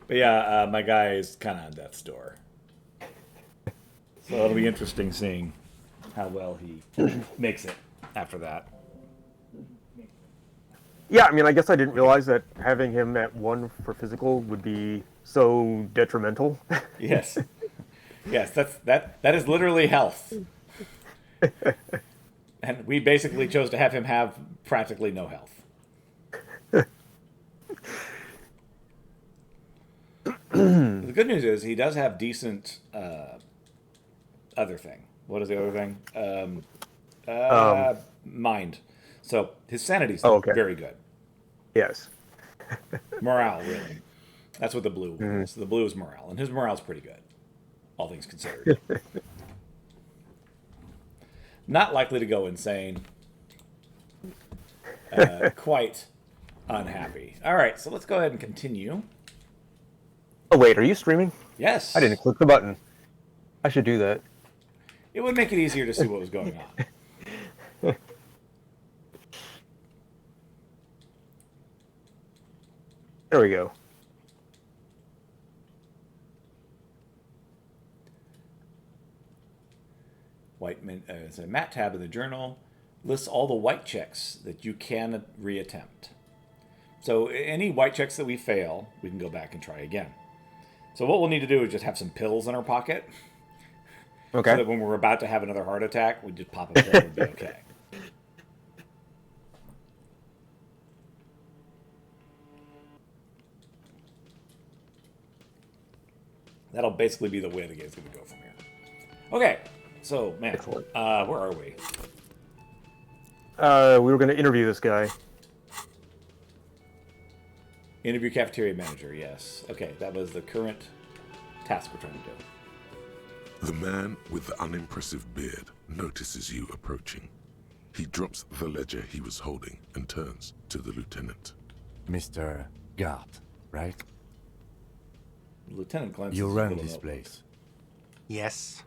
But yeah, my guy is kind of on death's door. So it'll be interesting seeing how well he makes it after that. Yeah, I mean, I guess I didn't realize that having him at 1 for physical would be so detrimental. Yes, yes, that is literally health, and we basically chose to have him have practically no health. The good news is he does have decent other thing. What is the other thing? um, Mind. So his sanity's oh, okay. very good. Yes. Morale, really. That's what the blue Mhm. is. The blue is morale, and his morale's pretty good, all things considered. Not likely to go insane. Quite unhappy. All right, so let's go ahead and continue. Oh, wait, are you streaming? I didn't Yes, click the button. I should do that. it would make it easier to see what was going on. There we go. It's a matte tab in the journal lists all the white checks that you can reattempt. So any white checks that we fail, we can go back and try again. So what we'll need to do is just have some pills in our pocket, so Okay. that when we're about to have another heart attack, we just pop a pill and be okay. That'll basically be the way the game's going to go from here. Okay, so man, Excellent. where are we? We were going to interview this guy. Interview cafeteria manager. Yes. Okay, that was the current task we're trying to do. The man with the unimpressive beard notices you approaching. He drops the ledger he was holding and turns to the lieutenant. Mr. Gart, right? The lieutenant glances. You at run the little this notebook. place. Yes.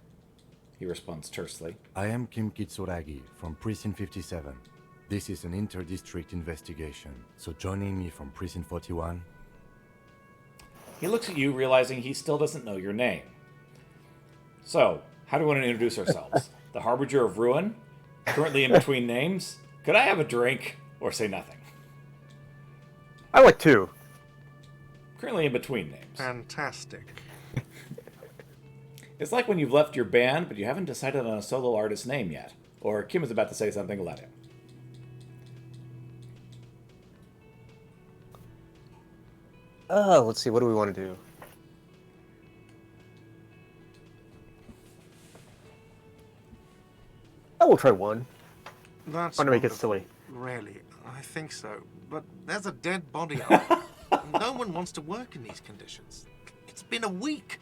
He responds tersely. I am Kim Kitsuragi from Precinct 57. This is an inter-district investigation, so joining me from Precinct 41. He looks at you, realizing he still doesn't know your name. So, how do we want to introduce ourselves? The Harbinger of Ruin? Currently in between names? Could I have a drink? Or say nothing? I like 2. Currently in between names. Fantastic. It's like when you've left your band, but you haven't decided on a solo artist name yet. Or Kim is about to say something, let him. Let's see. What do we want to do? I will try 1. That's I want to make it wonderful. silly. Really, I think so. But there's a dead body out. No one wants to work in these conditions. It's been a week.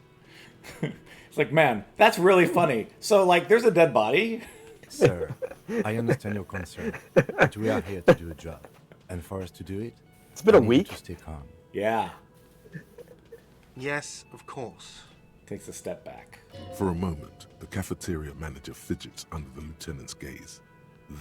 It's like, man, that's really funny. So, like, there's a dead body? Sir, I understand your concern, but we are here to do a job. And for us to do it, It's been a I need you week. to stay calm. Yeah. Yes, of course. Takes a step back. For a moment, the cafeteria manager fidgets under the lieutenant's gaze.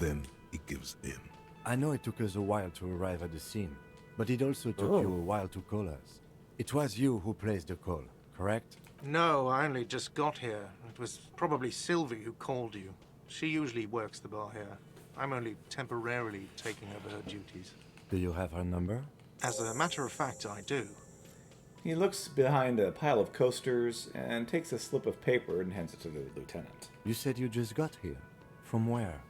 Then he gives in. I know it took us a while to arrive at the scene, but it also took Oh. you a while to call us. It was you who placed the call, correct? No, I only just got here. It was probably Sylvie who called you. She usually works the bar here. I'm only temporarily taking over her duties. Do you have her number? As a matter of fact, I do. He looks behind a pile of coasters and takes a slip of paper and hands it to the lieutenant. You said you just got here. From where?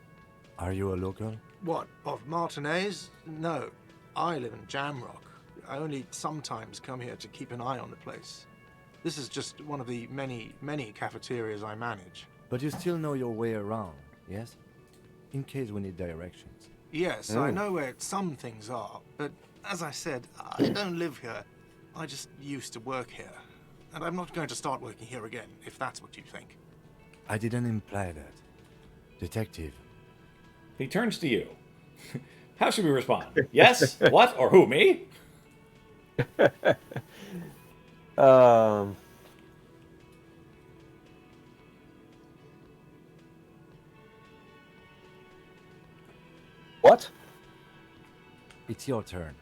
Are you a local? What, of Martinez? No, I live in Jamrock. I only sometimes come here to keep an eye on the place. This is just one of the many, many cafeterias I manage. But you still know your way around, yes? In case we need directions. Yes, I know where some things are, but as I said, I don't live here. I just used to work here. And I'm not going to start working here again, if that's what you think. I didn't imply that. Detective, He turns to you. How should we respond? Yes? What? Or who? Me? Um, what? it's your turn.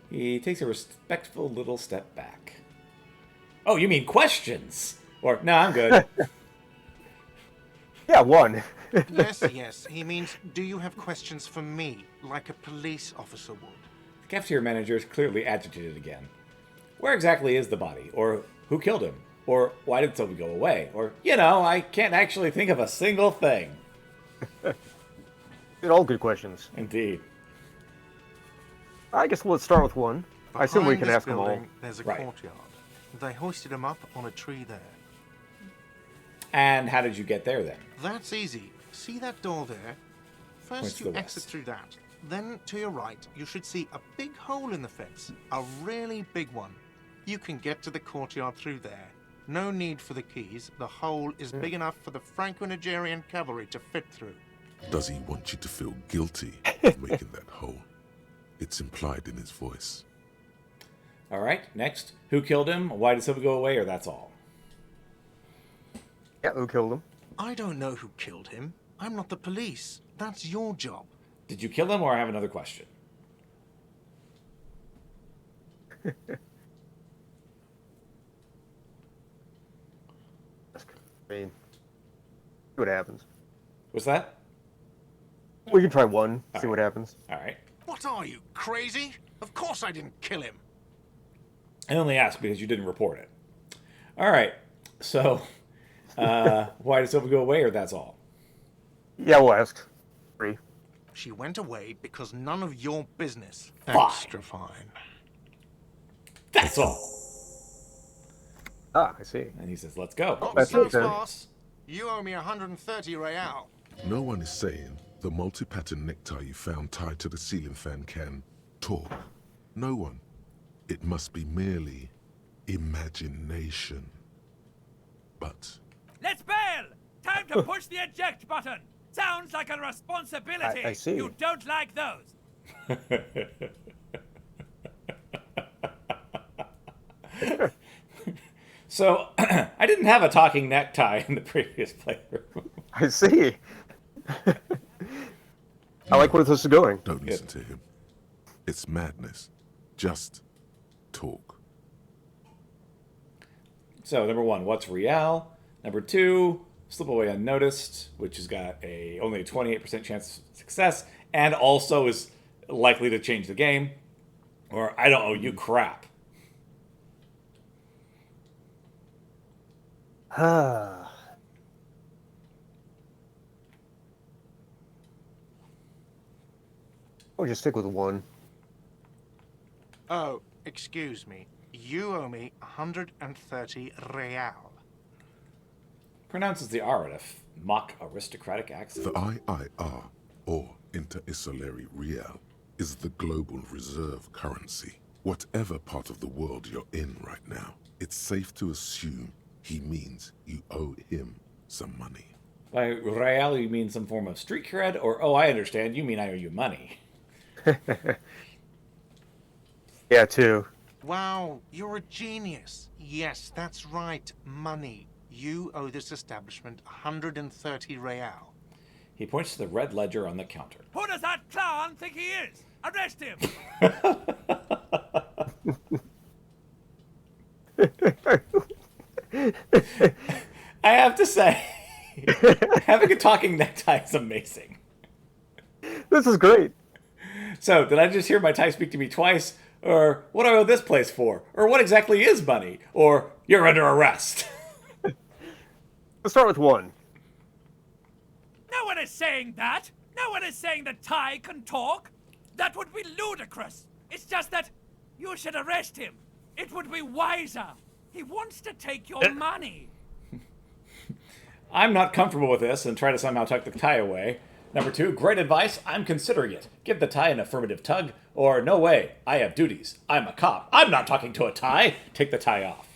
He takes a respectful little step back. Oh, you mean questions? Or, no, I'm good. Yeah, one. Yes, yes. He means, do you have questions for me, like a police officer would? The cafeteria manager is clearly agitated again. Where exactly is the body? Or who killed him? Or why did Sylvie go away? Or, I can't actually think of a single thing. They're all good questions. Indeed. I guess let's start with one. I assume we Behind can this ask them all. building, there's a Right. courtyard. They hoisted him up on a tree there. And how did you get there then? That's easy. See that door there? Points First to you the exit west. through that. Then to your right, you should see a big hole in the fence. A really big one. You can get to the courtyard through there. No need for the keys. The hole is big enough for the Franco-Nigerian cavalry to fit through. Does he want you to feel guilty of making that hole? It's implied in his voice. All right, next. Who killed him? Why did Sylvie go away? Or that's all? Yeah, who killed him? I don't know who killed him. I'm not the police. That's your job. Did you kill him, or I have another question? I mean, see what happens. What's that? We can try one, see Alright. what happens. All right. What are you, crazy? Of course I didn't kill him. I only asked because you didn't report it. All right. So, why did Sylvie go away, or that's all? Yeah, we'll ask. 3. She went away because none of your business. Fine. Extra fine. That's all. Ah, I see. And he says, let's go. Not That's so it, then. fast. You owe me 130 real. No one is saying the multi-pattern necktie you found tied to the ceiling fan can talk. No one. It must be merely imagination. But Let's bail! Time to push the eject button! Sounds like a responsibility! I see. You don't like those! So, I didn't have a talking necktie in the previous playthrough. I see. I like where this is going. don't listen to him. It's madness. Just talk. So, number 1, what's real? Number 2, slip away unnoticed, which has got only a 28% chance of success, and also is likely to change the game. Or, I don't owe you crap. Ah. We'll just stick with 1. Oh, excuse me. You owe me 130 real. Pronounces the R in a mock aristocratic accent. The IIR, or Inter-Isolary Real, is the global reserve currency. Whatever part of the world you're in right now, it's safe to assume he means you owe him some money. By real, you mean some form of street cred? Or, oh, I understand, you mean I owe you money. Yeah, 2. Wow, you're a genius. Yes, that's right. Money. You owe this establishment 130 real. He points to the red ledger on the counter. Who does that clown think he is? Arrest him! I have to say, having a talking necktie is amazing. This is great. So, did I just hear my tie speak to me twice? Or, what do I owe this place for? Or, what exactly is money? Or, you're under arrest. Let's start with 1. No one is saying that! No one is saying that Ty can talk! That would be ludicrous! It's just that you should arrest him! It would be wiser! He wants to take your money! I'm not comfortable with this and try to somehow tuck the tie away. Number 2, great advice. I'm considering it. Give the tie an affirmative tug. Or, no way. I have duties. I'm a cop. I'm not talking to a tie. Take the tie off.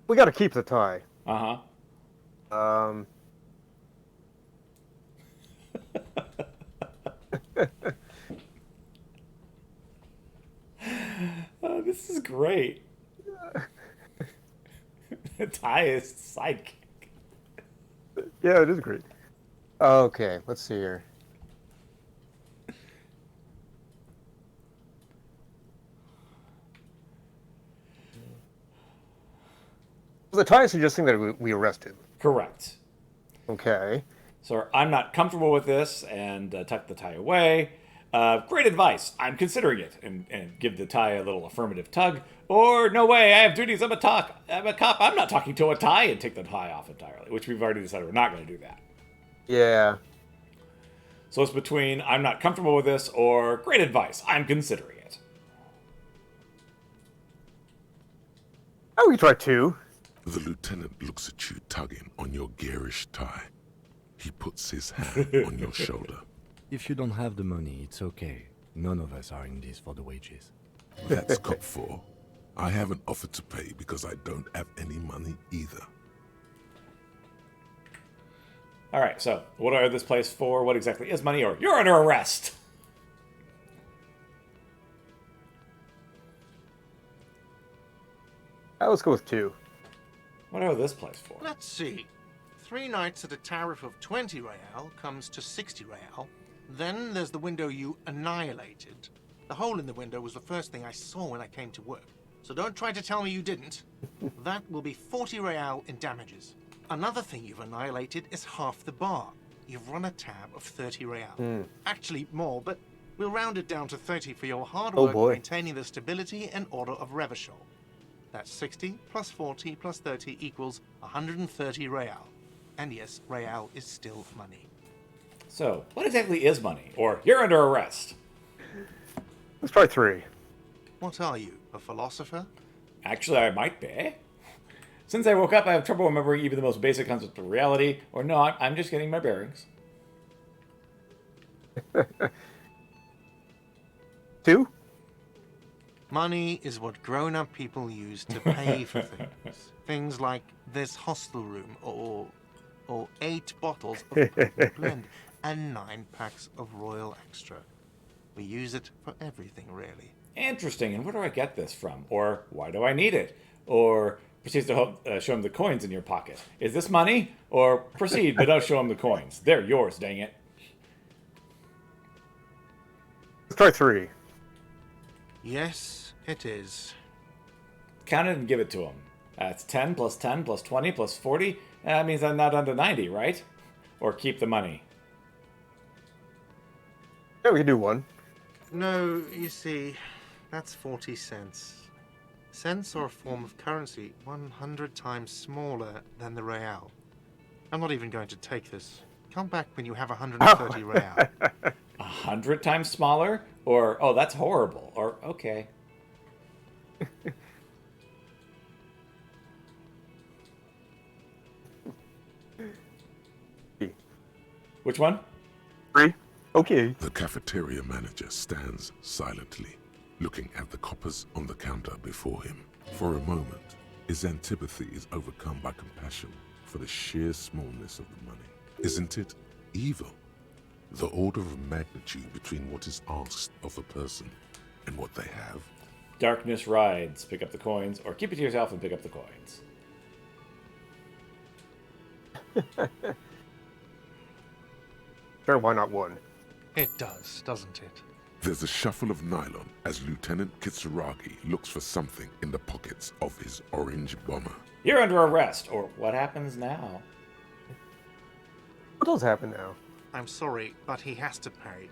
We got to keep the tie. Uh-huh. Oh, this is great. The tie is sidekick. Yeah, it is great. Okay, let's see here. the tie is suggesting that we arrest him. Correct. Okay. So I'm not comfortable with this, and tuck the tie away. Great advice. I'm considering it, and give the tie a little affirmative tug. Or no way, I have duties. I'm a cop. I'm not talking to a tie, and take the tie off entirely, which we've already decided we're not going to do that. Yeah. So it's between I'm not comfortable with this or great advice. I'm considering it. Oh, we can try 2. The lieutenant looks at you tugging on your garish tie. He puts his hand on your shoulder. If you don't have the money, it's okay. None of us are in this for the wages. That's cop 4. I haven't offered to pay because I don't have any money either. All right, so what are this place for? What exactly is money? Or you're under arrest. Let's go with 2. What are this place for? Let's see. 3 nights at a tariff of 20 real comes to 60 real. Then there's the window you annihilated. The hole in the window was the first thing I saw when I came to work. So don't try to tell me you didn't. That will be 40 real in damages. Another thing you've annihilated is half the bar. You've run a tab of 30 real. Actually more, but we'll round it down to 30 for your hard work maintaining the stability and order of Revachol. That's 60 plus 40 plus 30 equals 130 real. And yes, real is still money. So, what exactly is money? Or you're under arrest. Let's try 3. What are you, a philosopher? Actually, I might be. Since I woke up, I have trouble remembering even the most basic concept of reality. Or no, I'm just getting my bearings. 2? Money is what grown-up people use to pay for things. Things like this hostel room, or 8 bottles of blend, and 9 packs of Royal Extra. We use it for everything, really. Interesting, and where do I get this from? Or why do I need it? Or proceeds to show him the coins in your pocket. Is this money? Or proceed, but don't show him the coins. They're yours, dang it. Let's try 3. Yes, it is. Count it and give it to him. That's 10 plus 10 plus 20 plus 40. That means I'm not under 90, right? Or keep the money. Yeah, we can do 1. No, you see, that's 40 cents. Cents are a form of currency 100 times smaller than the real. I'm not even going to take this. Come back when you have 130 real. 100 times smaller? Or, oh, that's horrible. Or, okay. Which one? 3. Okay. The cafeteria manager stands silently, looking at the coppers on the counter before him. For a moment, his antipathy is overcome by compassion for the sheer smallness of the money. Isn't it evil? The order of magnitude between what is asked of a person and what they have. Darkness rides. Pick up the coins. Or keep it to yourself and pick up the coins. Sure, why not 1? It does, doesn't it? There's a shuffle of nylon as Lieutenant Kitsuragi looks for something in the pockets of his orange bomber. You're under arrest. Or what happens now? What does happen now? I'm sorry, but he has to pay.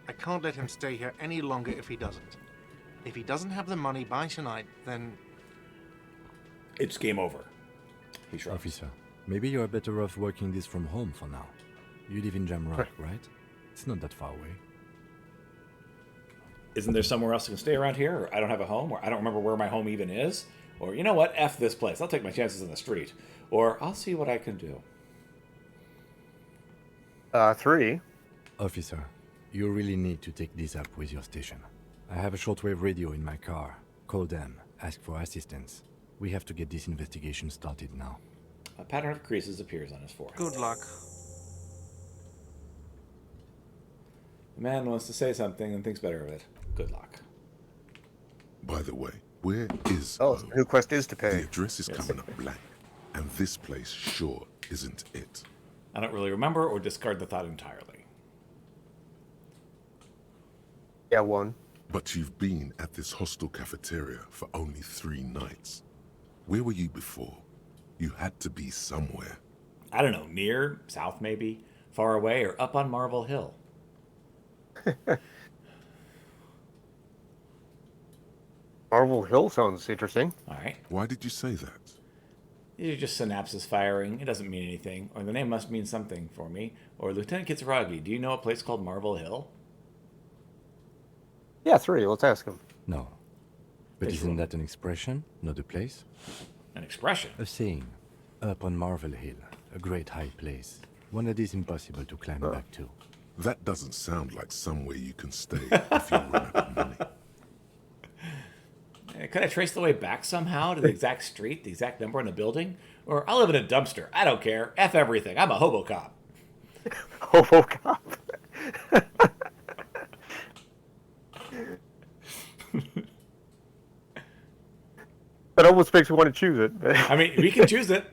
I can't let him stay here any longer if he doesn't. If he doesn't have the money by tonight, then... It's game over. He shrugs. Officer, maybe you're better off working this from home for now. You live in Jamrock, right? It's not that far away. Isn't there somewhere else I can stay around here? Or I don't have a home? Or I don't remember where my home even is? Or, you know what? F this place. I'll take my chances in the street. Or I'll see what I can do. 3. Officer, you really need to take this up with your station. I have a shortwave radio in my car. Call them. Ask for assistance. We have to get this investigation started now. A pattern of creases appears on his forehead. Good luck. The man wants to say something and thinks better of it. Good luck. By the way, where is Oh, home? new quest is to The pay. address is coming up blank, and this place sure isn't it. I don't really remember or discard the thought entirely. Yeah, 1. But you've been at this hostel cafeteria for only 3 nights. Where were you before? You had to be somewhere. I don't know, near, south maybe, far away, or up on Marvel Hill. Marvel Hill sounds interesting. All right. Why did you say that? These are just synapses firing. It doesn't mean anything. Or the name must mean something for me. Or Lieutenant Kitsuragi, do you know a place called Marvel Hill? Yeah, 3. Let's ask him. No. But It's isn't wrong. that an expression, not a place? An expression. A saying. Up on Marvel Hill, a great high place. One that is impossible to climb back to. That doesn't sound like somewhere you can stay if you run out of money. Could I trace the way back somehow to the exact street, the exact number on the building? Or I live in a dumpster. I don't care. F everything. I'm a hobo cop. Hobo cop. That almost makes me want to choose it. I mean, we can choose it.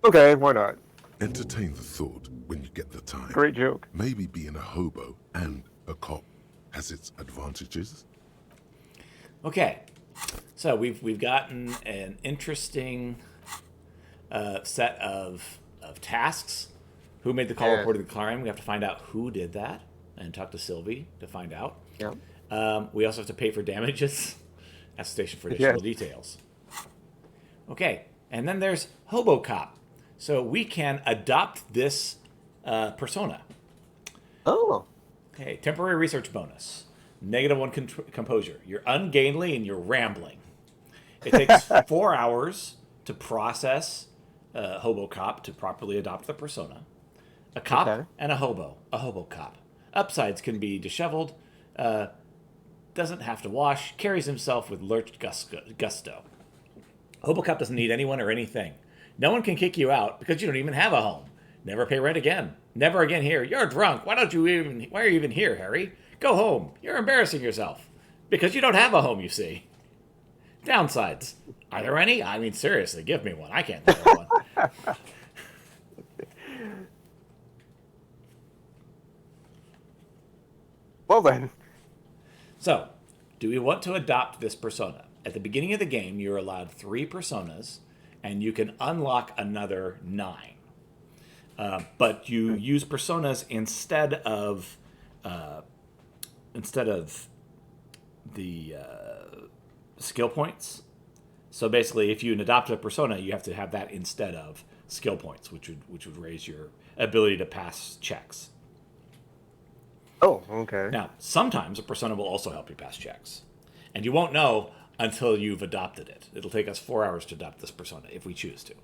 Okay, why not? Entertain the thought when you get the time. Great joke. Maybe being a hobo and a cop has its advantages. Okay. So we've gotten an interesting set of tasks. Who made the call, Yeah. reported the crime? We have to find out who did that and talk to Sylvie to find out. Yeah. We also have to pay for damages at the station for additional Yeah. details. Okay, and then there's Hobo Cop. So we can adopt this persona. Oh. Okay, temporary research bonus. -1 composure. You're ungainly and you're rambling. It takes 4 hours to process Hobo Cop to properly adopt the persona. A cop Okay. and a hobo cop. Upsides can be disheveled, doesn't have to wash, carries himself with lurched gusto. Hobo Cop doesn't need anyone or anything. No one can kick you out because you don't even have a home. Never pay rent again. Never again here. You're drunk. Why are you even here, Harry? Go home. You're embarrassing yourself. Because you don't have a home, you see. Downsides. Are there any? I mean, seriously, give me one. I can't think of one. Well then. So, do we want to adopt this persona? At the beginning of the game, you're allowed 3 personas, and you can unlock another 9. But you use personas instead of the skill points. So basically, if you adopt a persona, you have to have that instead of skill points, which would raise your ability to pass checks. Oh, okay. Now, sometimes a persona will also help you pass checks. And you won't know until you've adopted it. It'll take us 4 hours to adopt this persona, if we choose to.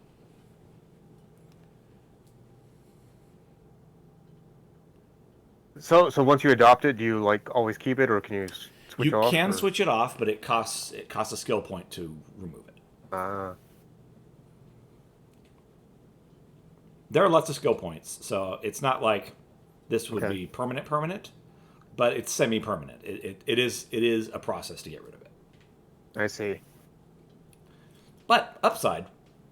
So once you adopt it, do you like always keep it, or can you switch You off? can or- switch it off, but it costs a skill point to remove it. There are lots of skill points, so it's not like this would Okay. be permanent, but it's semi-permanent. It is a process to get rid of it. I see. But upside,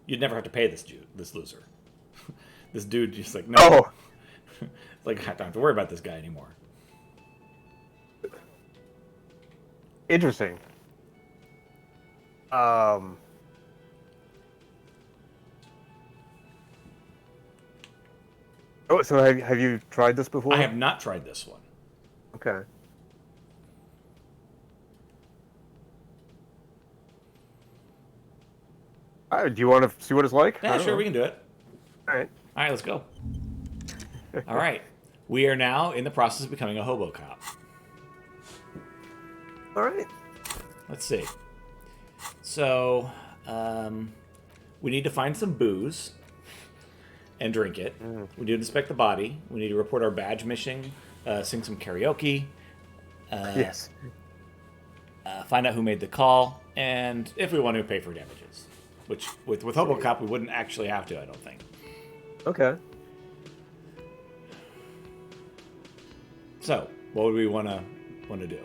you'd never have to pay this loser. This dude just like, no. Oh. Like, I don't have to worry about this guy anymore. Interesting. Oh, so have you tried this before? I have not tried this one. Okay. Do you want to see what it's like? I Yeah, don't sure, know. we can do it. All right. All right, let's go. All right. We are now in the process of becoming a hobo cop. All right. Let's see. So, we need to find some booze and drink it. We need to inspect the body. We need to report our badge missing, sing some karaoke, Yes. find out who made the call, and if we want to pay for damages. Which, with Hobo Cop, we wouldn't actually have to, I don't think. Okay. So, what would we want to do?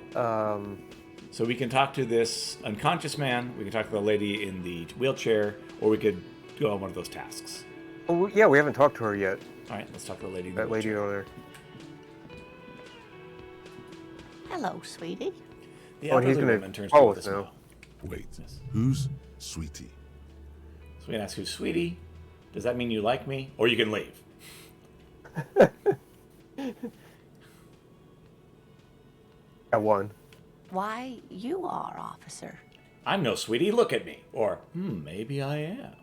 So we can talk to this unconscious man, we can talk to the lady in the wheelchair, or we could go on one of those tasks. Oh, yeah, we haven't talked to her yet. All right, let's talk to the lady in the That lady wheelchair. over there. Hello, sweetie. The Oh, and he's elderly gonna woman turns follow to us with a now. smile. Wait, Yes. who's Sweetie? So we can ask who's Sweetie. Does that mean you like me? Or you can leave. Got one. Why, you are, officer. I'm no Sweetie, look at me. Or, maybe I am.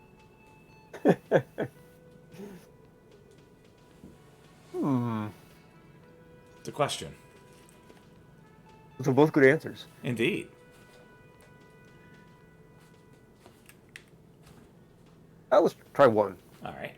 It's a question. Those are both good answers. Indeed. Let's try one. All right.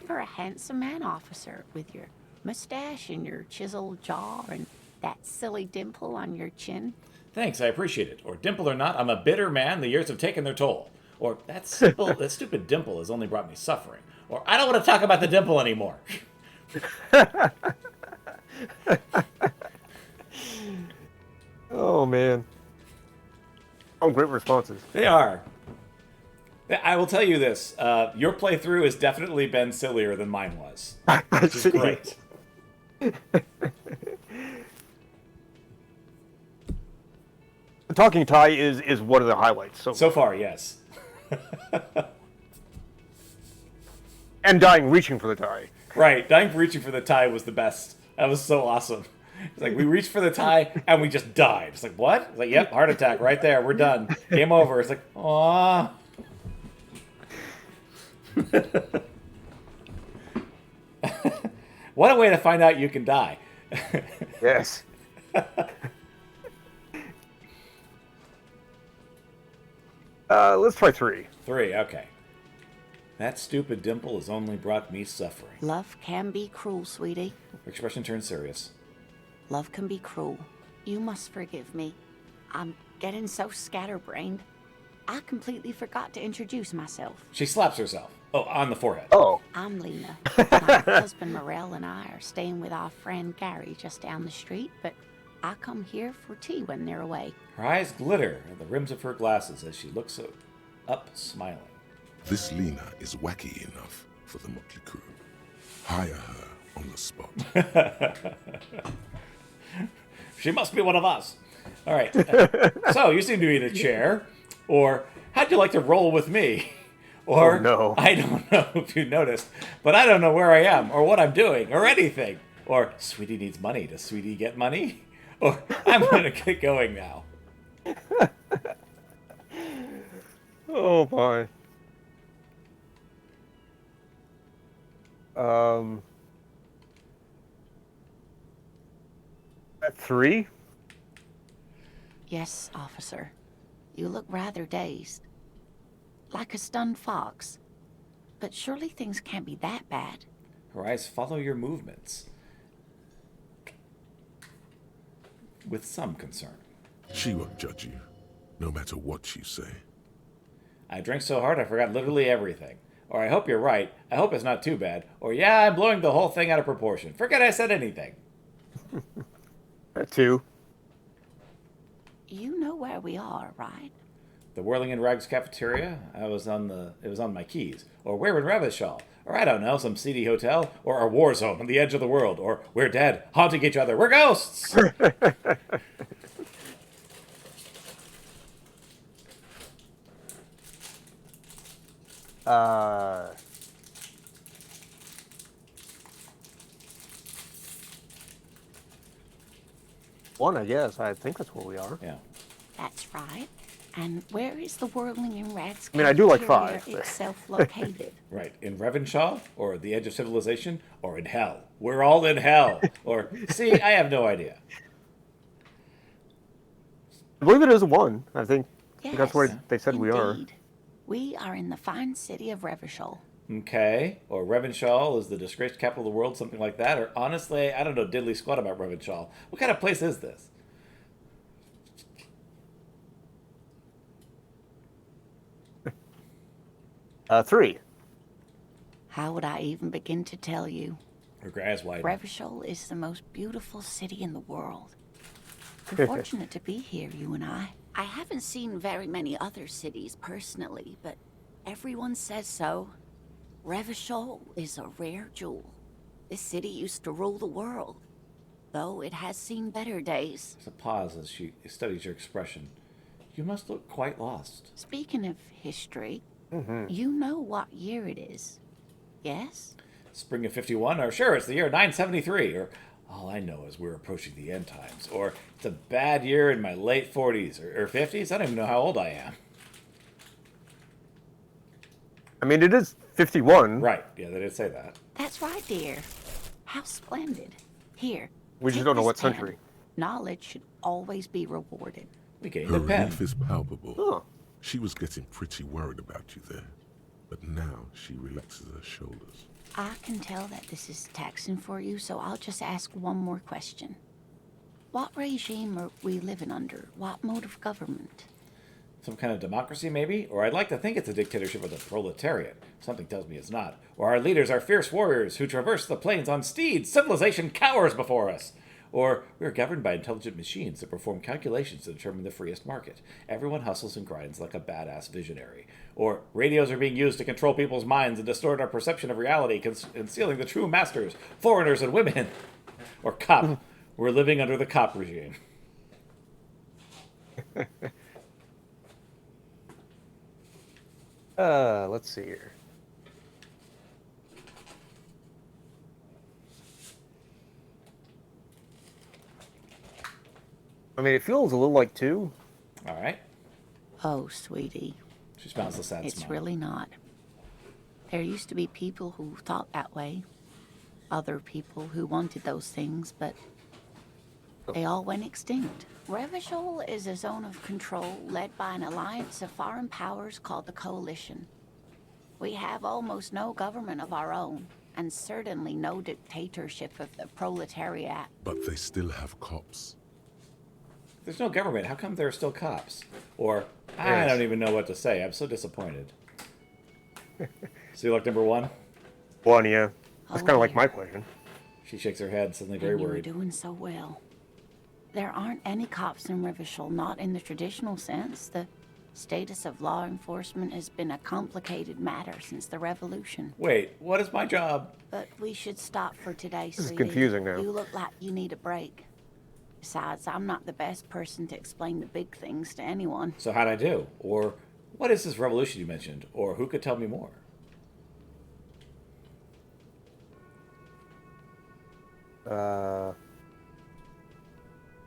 You're a handsome man, officer, with your mustache and your chiseled jaw and that silly dimple on your chin. Thanks, I appreciate it. Or, dimple or not, I'm a bitter man. The years have taken their toll. Or, that stupid dimple has only brought me suffering. Or, I don't want to talk about the dimple anymore. Oh, man. Oh, great responses. They are. I will tell you this. Your playthrough has definitely been sillier than mine was. Which is great. The talking tie is one of the highlights. So far, yes. And dying reaching for the tie. Right. Dying for reaching for the tie was the best. That was so awesome. It's like, we reached for the tie, and we just died. It's like, what? It's like, yep, heart attack right there. We're done. Game over. It's like, aww. What a way to find out you can die. Yes. Let's try three. 3, okay. That stupid dimple has only brought me suffering. Love can be cruel, sweetie. Expression turns serious. Love can be cruel. You must forgive me. I'm getting so scatterbrained. I completely forgot to introduce myself. She slaps herself. Oh, on the forehead. Oh. I'm Lena. My husband Morel and I are staying with our friend Gary just down the street, but I come here for tea when they're away. Her eyes glitter at the rims of her glasses as she looks up, smiling. This Lena is wacky enough for the motley crew. Hire her on the spot. She must be one of us. All right. So, you seem to be in a chair. Or, how'd you like to roll with me? Or, Oh, no. I don't know if you noticed, but I don't know where I am, or what I'm doing, or anything. Or, Sweetie needs money. Does Sweetie get money? Or, I'm going to get going now. Oh, boy. At 3? Yes, officer. You look rather dazed. Like a stunned fox. But surely things can't be that bad. Her eyes follow your movements. With some concern. She won't judge you, no matter what you say. I drank so hard I forgot literally everything. Or I hope you're right. I hope it's not too bad. Or yeah, I'm blowing the whole thing out of proportion. Forget I said anything. At 2. You know where we are, right? The Whirling in Rags cafeteria? It was on my keys. Or we're in Revachol. Or I don't know, some seedy hotel. Or a war zone on the edge of the world. Or we're dead, haunting each other. We're ghosts! One, I guess. I think that's where we are. Yeah. That's right. And where is the Whirling in Rags I mean, I do like cafeteria 5, but- itself located? Right. In Revenshaw? Or the edge of civilization? Or in hell? We're all in hell. Or, see, I have no idea. I believe it is a 1. I think Yes, that's where they said we are. indeed. We are in the fine city of Revachol. Okay. Or Revenshaw is the disgraced capital of the world, something like that. Or honestly, I don't know diddly squat about Revenshaw. What kind of place is this? 3. How would I even begin to tell you? Her eyes wide. Revachol is the most beautiful city in the world. We're fortunate to be here, you and I. I haven't seen very many other cities personally, but everyone says so. Revachol is a rare jewel. This city used to rule the world, though it has seen better days. There's a pause as she studies your expression. You must look quite lost. Speaking of history, you know what year it is, yes? Spring of 51, or sure, it's the year 973, or all I know is we're approaching the end times, or it's a bad year in my late 40s or 50s. I don't even know how old I am. I mean, it is 51. Right, yeah, they did say that. That's right, dear. How splendid. Here. We just take don't know this what pen. century. Knowledge should always be rewarded. We gained Her a pen. relief is palpable. Huh. She was getting pretty worried about you there. But now she relaxes her shoulders. I can tell that this is taxing for you, so I'll just ask one more question. What regime are we living under? What mode of government? Some kind of democracy, maybe? Or I'd like to think it's a dictatorship of the proletariat. Something tells me it's not. Or our leaders are fierce warriors who traverse the plains on steeds. Civilization cowers before us. Or we're governed by intelligent machines that perform calculations to determine the freest market. Everyone hustles and grinds like a badass visionary. Or radios are being used to control people's minds and distort our perception of reality, concealing the true masters, foreigners and women. Or cop. We're living under the cop regime. Let's see here. I mean, it feels a little like 2. All right. Oh, sweetie, She smiles a sad it's smile. really not. There used to be people who thought that way. Other people who wanted those things, but they all went extinct. Revachol is a zone of control led by an alliance of foreign powers called the Coalition. We have almost no government of our own, and certainly no dictatorship of the proletariat. But they still have cops. There's no government. How come there are still cops? Or, I Yes. don't even know what to say. I'm so disappointed. So you look number 1? 1, yeah. That's Oh, kind of like my dear. question. She shakes her head, suddenly very And you were worried. doing so well. There aren't any cops in Revachol, not in the traditional sense. The status of law enforcement has been a complicated matter since the revolution. Wait, what is my job? But we should stop for today, This is sweetie. confusing now. You look like you need a break. Besides, I'm not the best person to explain the big things to anyone. So how'd I do? Or, what is this revolution you mentioned? Or, who could tell me more?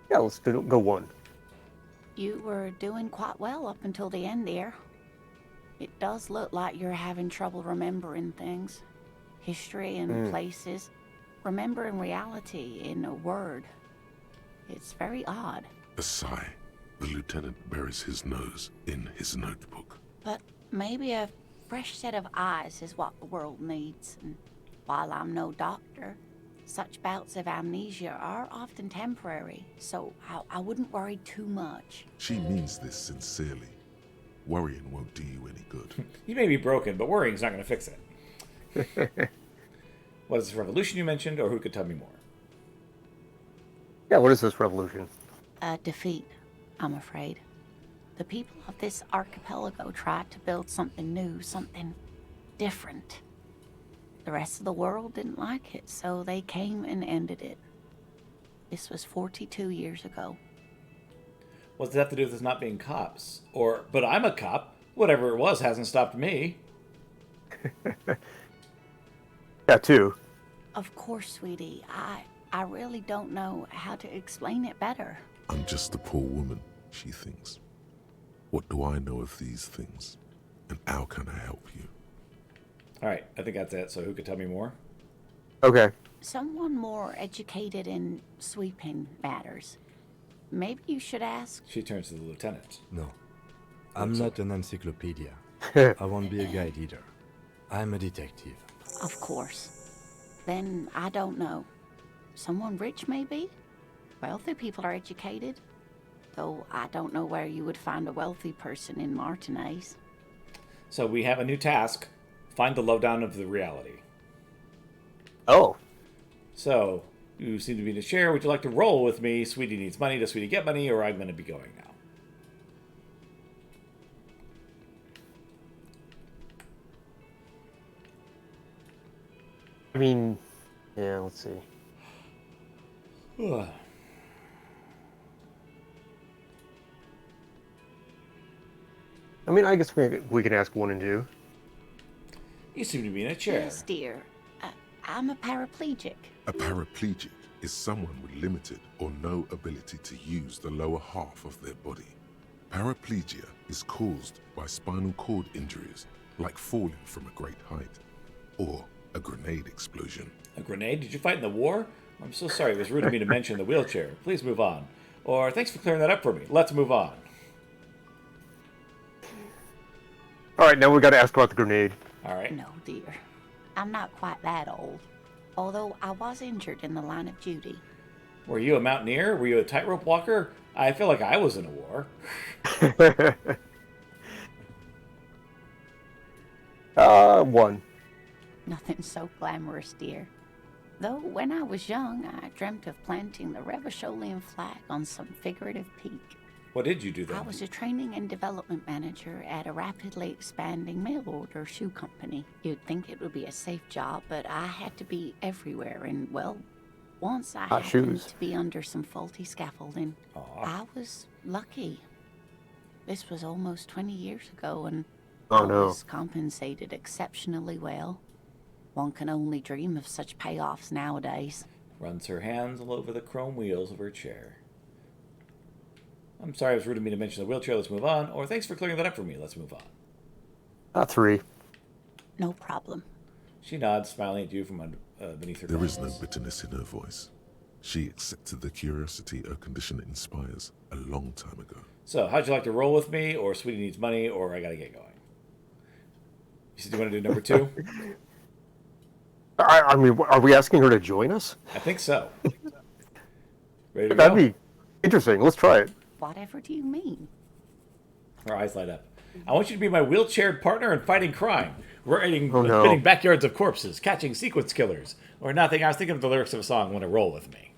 Yeah, let's go 1. You were doing quite well up until the end there. It does look like you're having trouble remembering things. History and places. Remembering reality in a word. It's very odd. A sigh. The lieutenant buries his nose in his notebook. But maybe a fresh set of eyes is what the world needs. And while I'm no doctor, such bouts of amnesia are often temporary, so I wouldn't worry too much. She means this sincerely. Worrying won't do you any good. You may be broken, but worrying's not going to fix it. What is this revolution you mentioned, or who could tell me more? Yeah, what is this revolution? A defeat, I'm afraid. The people of this archipelago tried to build something new, something different. The rest of the world didn't like it, so they came and ended it. This was 42 years ago. What does that have to do with us not being cops? Or, but I'm a cop. Whatever it was hasn't stopped me. Yeah, 2. Of course, sweetie. I really don't know how to explain it better. I'm just a poor woman, she thinks. What do I know of these things? And how can I help you? All right, I think that's it. So who could tell me more? Okay. Someone more educated in sweeping matters. Maybe you should ask. She turns to the lieutenant. No. I'm not an encyclopedia. I won't be a guide either. I'm a detective. Of course. Then I don't know. Someone rich, maybe? Wealthy people are educated. Though I don't know where you would find a wealthy person in Martinez. So we have a new task. Find the lowdown of the reality. Oh. So, you seem to be in a chair. Would you like to roll with me? Sweetie needs money. Does Sweetie get money? Or I'm going to be going now. I mean, yeah, let's see. I mean, I guess we can ask 1 and 2. You seem to be in a chair. Yes, dear. I'm a paraplegic. A paraplegic is someone with limited or no ability to use the lower half of their body. Paraplegia is caused by spinal cord injuries, like falling from a great height, or a grenade explosion. A grenade? Did you fight in the war? I'm so sorry. It was rude of me to mention the wheelchair. Please move on. Or thanks for clearing that up for me. Let's move on. All right, now we got to ask about the grenade. All right. No, dear. I'm not quite that old. Although I was injured in the line of duty. Were you a mountaineer? Were you a tightrope walker? I feel like I was in a war. 1. Nothing so glamorous, dear. Though when I was young, I dreamt of planting the Revacholian flag on some figurative peak. What did you do then? I was a training and development manager at a rapidly expanding mail order shoe company. You'd think it would be a safe job, but I had to be everywhere, and well, once I happened shoes. to be under some faulty scaffolding. I was lucky. This was almost 20 years ago, and Oh, I no. was compensated exceptionally well. One can only dream of such payoffs nowadays. Runs her hands all over the chrome wheels of her chair. I'm sorry it was rude of me to mention the wheelchair. Let's move on. Or thanks for clearing that up for me. Let's move on. 3. No problem. She nods, smiling at you from beneath her There is no glasses. bitterness in her voice. She accepted the curiosity her condition inspires a long time ago. So, how'd you like to roll with me? Or Sweetie needs money? Or I gotta get going? You said you want to do number 2? I mean, are we asking her to join us? I think so. Ready to That'd go? be interesting. Let's try it. Whatever do you mean? Her eyes light up. I want you to be my wheelchaired partner in fighting crime. Raiding, Oh, no. spinning backyards of corpses, catching sequence killers, or nothing. I was thinking of the lyrics of a song, Want to Roll With Me.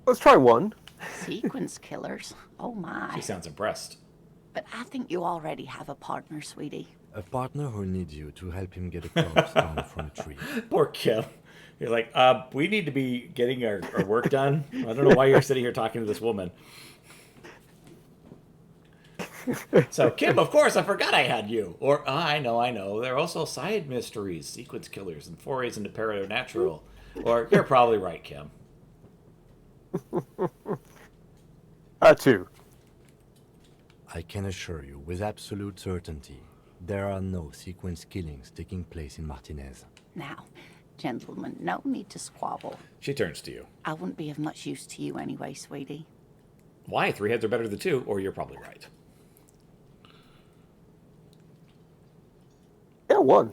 Let's try 1. Sequence killers? Oh my. She sounds impressed. But I think you already have a partner, sweetie. A partner who needs you to help him get a corpse down from a tree. Poor Kim. You're like, we need to be getting our work done. I don't know why you're sitting here talking to this woman. So, Kim, of course, I forgot I had you. Or, I know. There are also side mysteries, sequence killers, and forays into paranatural. Or, you're probably right, Kim. 2. I can assure you, with absolute certainty, there are no sequence killings taking place in Martinez. Now, gentlemen, no need to squabble. She turns to you. I wouldn't be of much use to you anyway, sweetie. Why? 3 heads are better than 2, or you're probably right. Yeah, 1.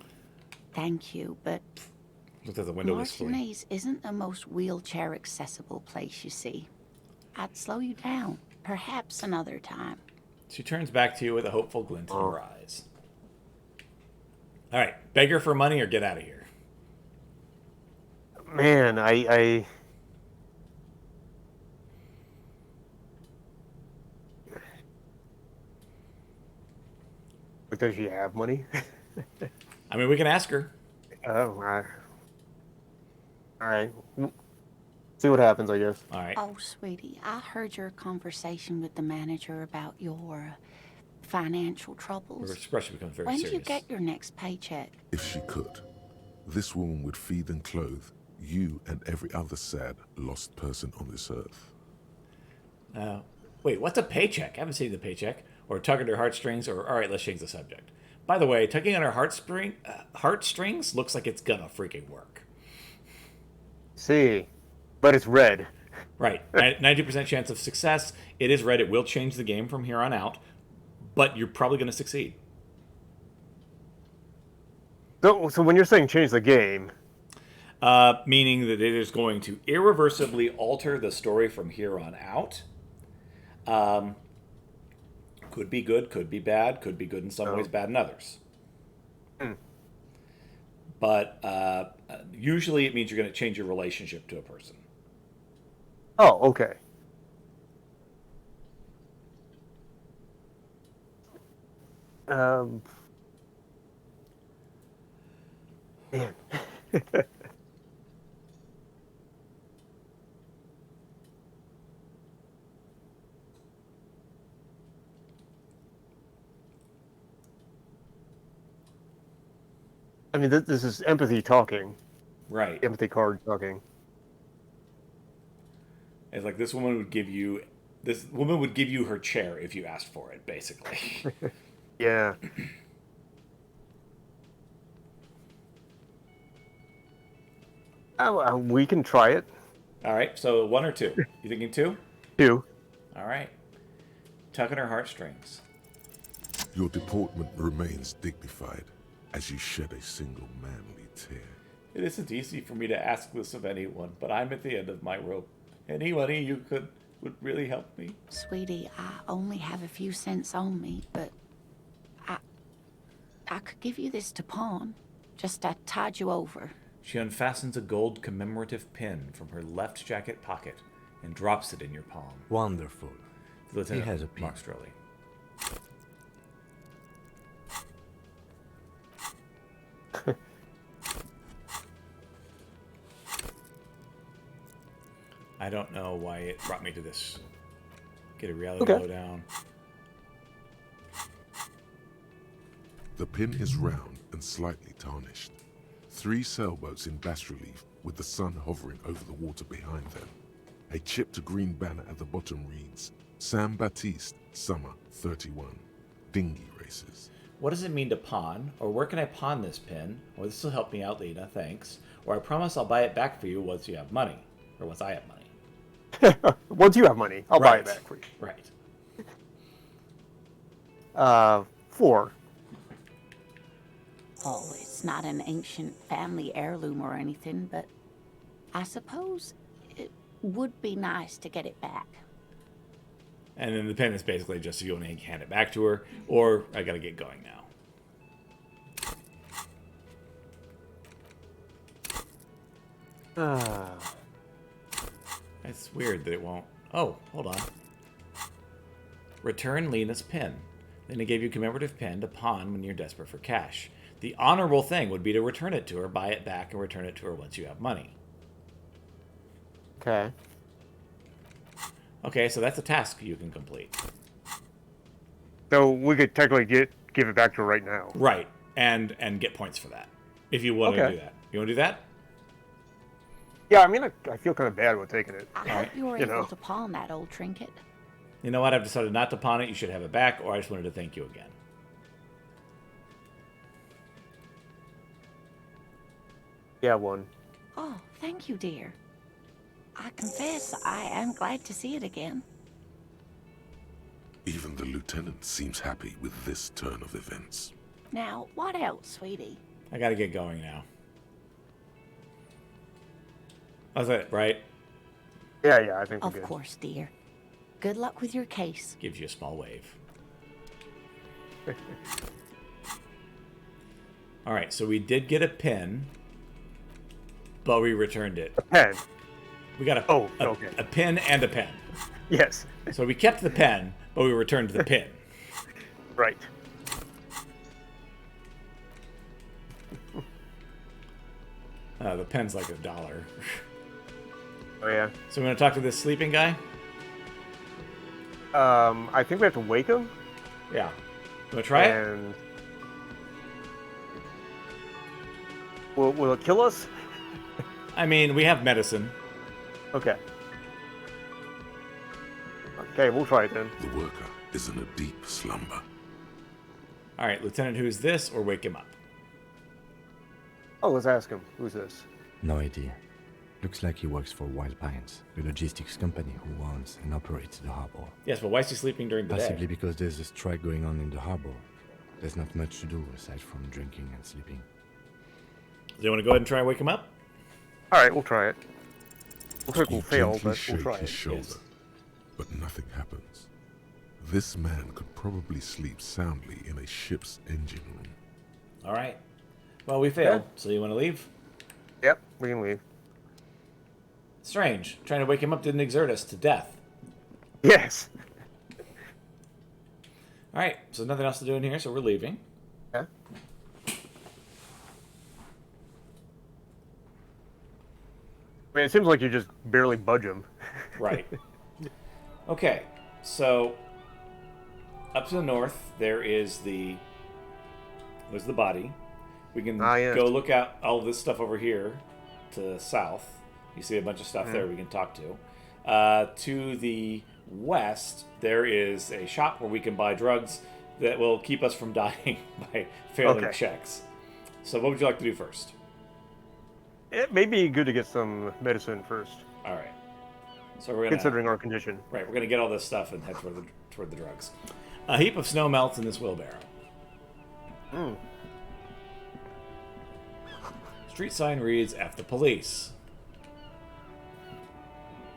Thank you, but Looked at the window wistfully. Martinez isn't the most wheelchair-accessible place, you see. I'd slow you down. Perhaps another time. She turns back to you with a hopeful glint in her eyes. All right, beg her for money or get out of here. Man, I But does she have money? I mean, we can ask her. Oh, all right. See what happens, I guess. All right. Oh, sweetie, I heard your conversation with the manager about your financial Her troubles. expression becomes very When do serious. you get your next paycheck? If she could, this woman would feed and clothe you and every other sad, lost person on this earth. Wait, what's a paycheck? I haven't seen the paycheck. Or tug at her heartstrings, or all right, let's change the subject. By the way, tugging on her heartstrings looks like it's gonna freaking work. See, but it's red. Right, 90% chance of success. It is red. It will change the game from here on out, but you're probably gonna succeed. So when you're saying change the game, Meaning that it is going to irreversibly alter the story from here on out. Could be good, could be bad, could be good in some ways, bad in others. But usually it means you're going to change your relationship to a person. oh, okay. Man. I mean, this is empathy talking. Right. Empathy card talking. It's like this woman would give you her chair if you asked for it, basically. Yeah. Oh, we can try it. All right, so 1 or 2? You thinking 2? 2. All right. Tugging her heartstrings. Your deportment remains dignified as you shed a single manly tear. It isn't easy for me to ask this of anyone, but I'm at the end of my rope. Anybody you would really help me? Sweetie, I only have a few cents on me, but I could give you this to pawn. Just I tide you over. She unfastens a gold commemorative pin from her left jacket pocket and drops it in your palm. Wonderful. The lieutenant He has a pin. Mark Stroley. I don't know why it brought me to this. Get a reality lowdown. The pin is round and slightly tarnished. 3 sailboats in bas relief with the sun hovering over the water behind them. A chipped green banner at the bottom reads, Sam Baptiste, Summer 31. Dinghy races. What does it mean to pawn? Or where can I pawn this pin? Or this will help me out, Lena, thanks. Or I promise I'll buy it back for you once you have money. Or once I have money. Once you have money, I'll buy it back for you. Right. 4. Oh, it's not an ancient family heirloom or anything, but I suppose it would be nice to get it back. And then the pen is basically just so you want to hand it back to her, or I gotta get going now. It's weird that it won't. Oh, hold on. Return Lena's pin. Lena gave you a commemorative pin to pawn when you're desperate for cash. The honorable thing would be to return it to her, buy it back, and return it to her once you have money. Okay. Okay, so that's a task you can complete. So we could technically give it back to her right now. Right, and get points for that. If you want to do that. You want to do that? Yeah, I mean, I feel kind of bad about taking it. I hope you were able to pawn that old trinket. You know what? I've decided not to pawn it. You should have it back, or I just wanted to thank you again. Yeah, 1. Oh, thank you, dear. I confess I am glad to see it again. Even the lieutenant seems happy with this turn of events. Now, what else, sweetie? I gotta get going now. That's it, right? Yeah, I think we're Of good. course, dear. Good luck with your case. Gives you a small wave. Alright, so we did get a pin, but we returned it. A pen. We got a pin and a pen. Yes. So we kept the pen, but we returned the pin. Right. The pen's like $1. Oh, yeah. So we want to talk to this sleeping guy? I think we have to wake him. Yeah. You want to try it? And will it kill us? I mean, we have medicine. Okay. Okay, we'll try it then. The worker is in a deep slumber. Alright, Lieutenant, who's this? Or wake him up. Oh, let's ask him. Who's this? No idea. Looks like he works for Wild Pines, the logistics company who owns and operates the harbor. Yes, but why is he sleeping during the Possibly day? because there's a strike going on in the harbor. There's not much to do aside from drinking and sleeping. Do you want to go ahead and try and wake him up? All right, we'll try it. Looks like we'll You fail, gently but we'll shake try his it. shoulder, Yes. but nothing happens. This man could probably sleep soundly in a ship's engine room. Alright. Well, we failed, so you want to leave? Yep, we can leave. Strange. Trying to wake him up didn't exert us to death. Yes. Alright, so nothing else to do in here, so we're leaving. Yeah. I mean, it seems like you just barely budge him. Right. Okay, so up to the north, there's the body. We can Yes. go look at all this stuff over here to the south. You see a bunch of stuff there we can talk to. To the west, there is a shop where we can buy drugs that will keep us from dying by failing Okay. checks. So what would you like to do first? It may be good to get some medicine first, All right. So we're gonna considering our condition. we're gonna get all this stuff and head toward the drugs. A heap of snow melts in this wheelbarrow. Street sign reads F the police.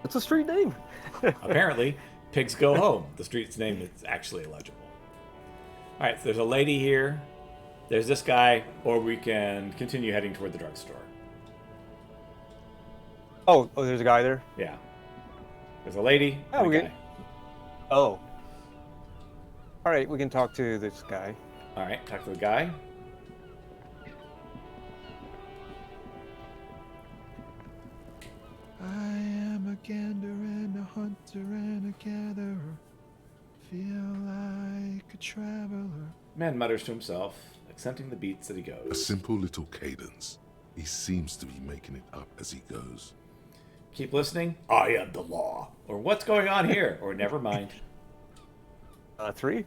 It's a street name. Apparently, pigs go home. The street's name is actually illegible. All right, so there's a lady here. There's this guy, or we can continue heading toward the drugstore. Oh, there's a guy there. Yeah. There's a lady Oh, and a okay. guy. Oh. All right, we can talk to this guy. All right, talk to the guy. I am a gander and a hunter and a gatherer. Feel like a traveler. Man mutters to himself, accenting the beats that he A goes. simple little cadence. He seems to be making it up as he goes. Keep listening. I am the law. Or what's going on here? Or never mind. 3.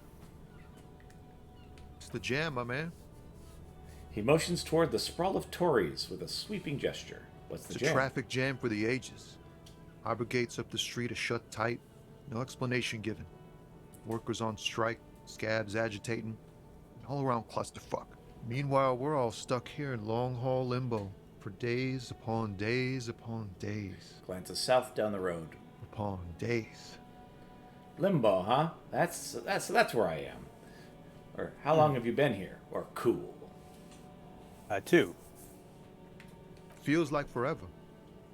It's the jam, my man. He motions toward the sprawl of Tories with a sweeping gesture. What's the It's a jam? traffic jam for the ages. Harbor gates up the street are shut tight. No explanation given. Workers on strike, scabs agitating, an all-around clusterfuck. Meanwhile, we're all stuck here in long-haul limbo for days upon days upon days Glances south down the road. upon days. Limbo, huh? That's where I am. Or how long have you been here? Or cool. 2. Feels like forever.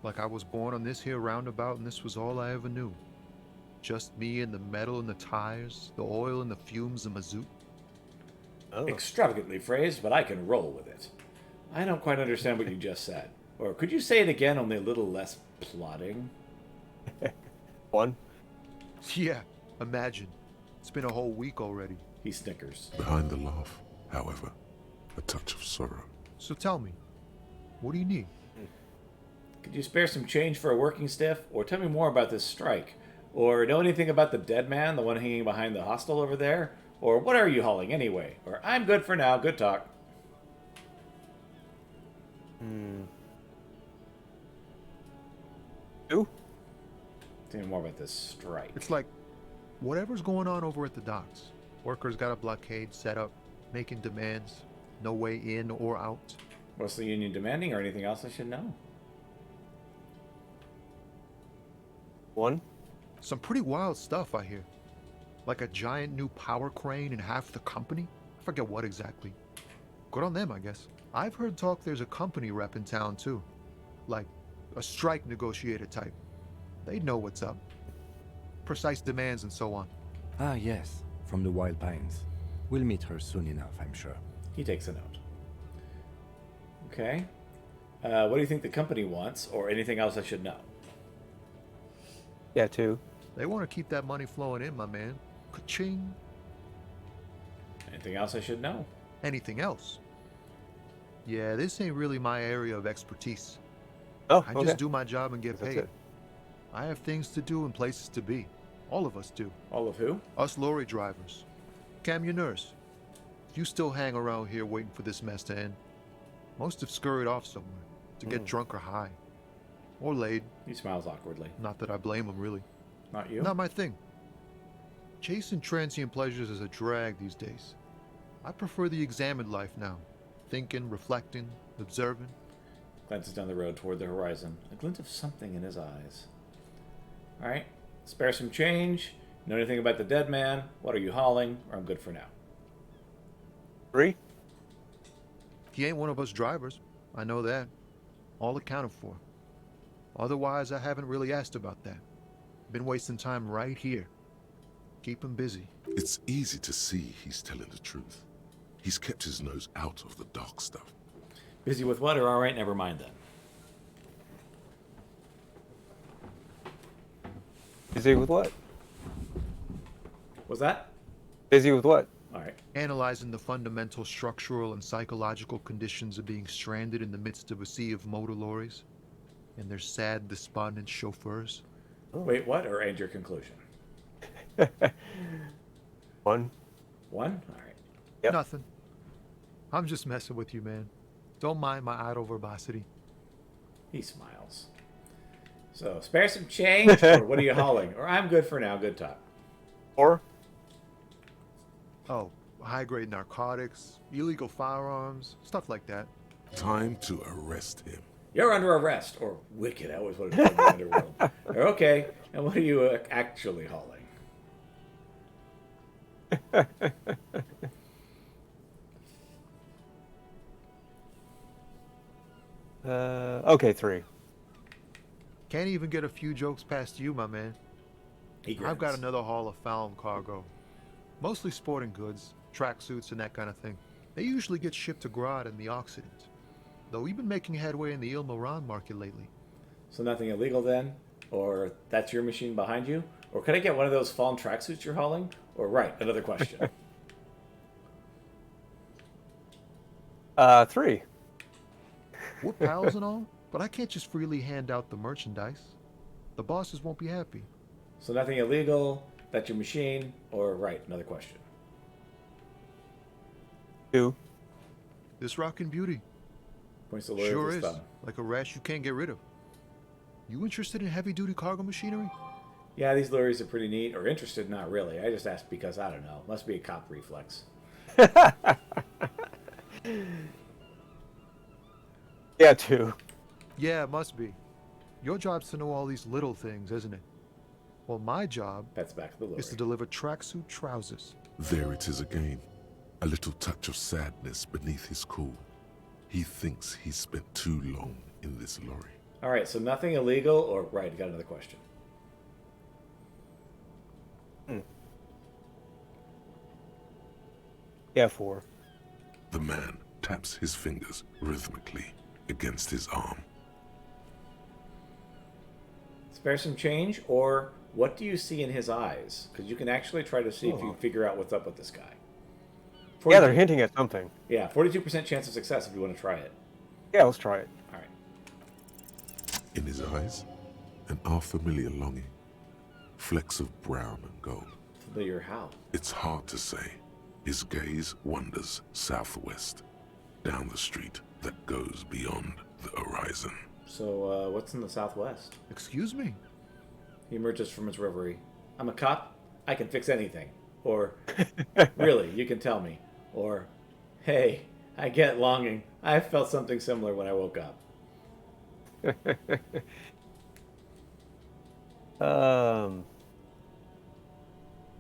Like I was born on this here roundabout and this was all I ever knew. Just me and the metal and the tires, the oil and the fumes of mazout. Oh. Extravagantly phrased, but I can roll with it. I don't quite understand what you just said. Or could you say it again, only a little less plodding? 1. Yeah, imagine. It's been a whole week already. He snickers. Behind the laugh, however, a touch of sorrow. So tell me, what do you need? Could you spare some change for a working stiff? Or tell me more about this strike? Or know anything about the dead man, the one hanging behind the hostel over there? Or what are you hauling anyway? Or I'm good for now, good talk. 2. Tell me more about this strike. It's like whatever's going on over at the docks. Workers got a blockade set up, making demands, no way in or out. What's the union demanding or anything else I should know? 1. Some pretty wild stuff, I hear. Like a giant new power crane in half the company? I forget what exactly. Good on them, I guess. I've heard talk there's a company rep in town, too. Like a strike negotiator type. They'd know what's up. Precise demands and so on. Ah, yes, from the Wild Pines. We'll meet her soon enough, I'm sure. He takes a note. Okay. What do you think the company wants, or anything else I should know? Yeah, 2. They want to keep that money flowing in, my man. Ka-ching. Anything else I should know? Anything else? Yeah, this ain't really my area of expertise. Oh, I okay. just do my job and get That's paid. it. I have things to do and places to be. All of us do. All of who? Us lorry drivers. Camionneurs. You still hang around here waiting for this mess to end. Most have scurried off somewhere to get drunk or high. Or laid. He smiles awkwardly. Not that I blame them, really. Not you? Not my thing. Chasing transient pleasures is a drag these days. I prefer the examined life now. Thinking, reflecting, observing. Glances down the road toward the horizon, a glint of something in his eyes. All right. Spare some change. Know anything about the dead man? What are you hauling? Or I'm good for now. 3. He ain't one of us drivers. I know that. All accounted for. Otherwise, I haven't really asked about that. Been wasting time right here. Keep him busy. It's easy to see he's telling the truth. He's kept his nose out of the dark stuff. Busy with what? Or all right, never mind then. Busy with what? Was that? Busy with what? All right. Analyzing the fundamental structural and psychological conditions of being stranded in the midst of a sea of motor lorries and their sad, despondent chauffeurs. Wait, what? Or end your conclusion? 1. 1? All right. Yep. Nothing. I'm just messing with you, man. Don't mind my idle verbosity. He smiles. So, spare some change, or what are you hauling? Or I'm good for now, good talk. 4. Oh, high-grade narcotics, illegal firearms, stuff like that. Time to arrest him. You're under arrest, or wicked, I always wanted to call the underworld. Okay, and what are you actually hauling? Okay, 3. Can't even get a few jokes past you, my man. He I've got grins. another haul of found cargo. Mostly sporting goods, tracksuits, and that kind of thing. They usually get shipped to Grodd in the Occident. Though we've been making headway in the Noelrun market lately. So nothing illegal then? Or that's your machine behind you? Or could I get one of those fallen tracksuits you're hauling? Or right, another question. 3. We're pals and all, but I can't just freely hand out the merchandise. The bosses won't be happy. So nothing illegal, that's your machine, or right, another question. 2. This rockin' beauty. Points the lawyer Sure with his is. thumb. Like a rash you can't get rid of. You interested in heavy-duty cargo machinery? Yeah, these lorries are pretty neat, or interested, not really. I just asked because, I don't know, must be a cop reflex. Yeah, 2. Yeah, it must be. Your job's to know all these little things, isn't it? Well, my job That's back to the lorry. is to deliver tracksuit trousers. There it is again. A little touch of sadness beneath his cool. He thinks he's spent too long in this lorry. All right, so nothing illegal, or right, got another question. Yeah, 4. The man taps his fingers rhythmically against his arm. Spare some change, or what do you see in his eyes? Because you can actually try to see if you figure out what's up with this guy. Yeah, they're hinting at something. Yeah, 42% chance of success if you want to try it. Yeah, let's try it. All right. In his eyes, an unfamiliar longing. Flecks of brown and gold. Familiar how? It's hard to say. His gaze wanders southwest, down the street that goes beyond the horizon. So, what's in the southwest? Excuse me? He emerges from his reverie. I'm a cop. I can fix anything. Or, really, you can tell me. Or, hey, I get longing. I felt something similar when I woke up.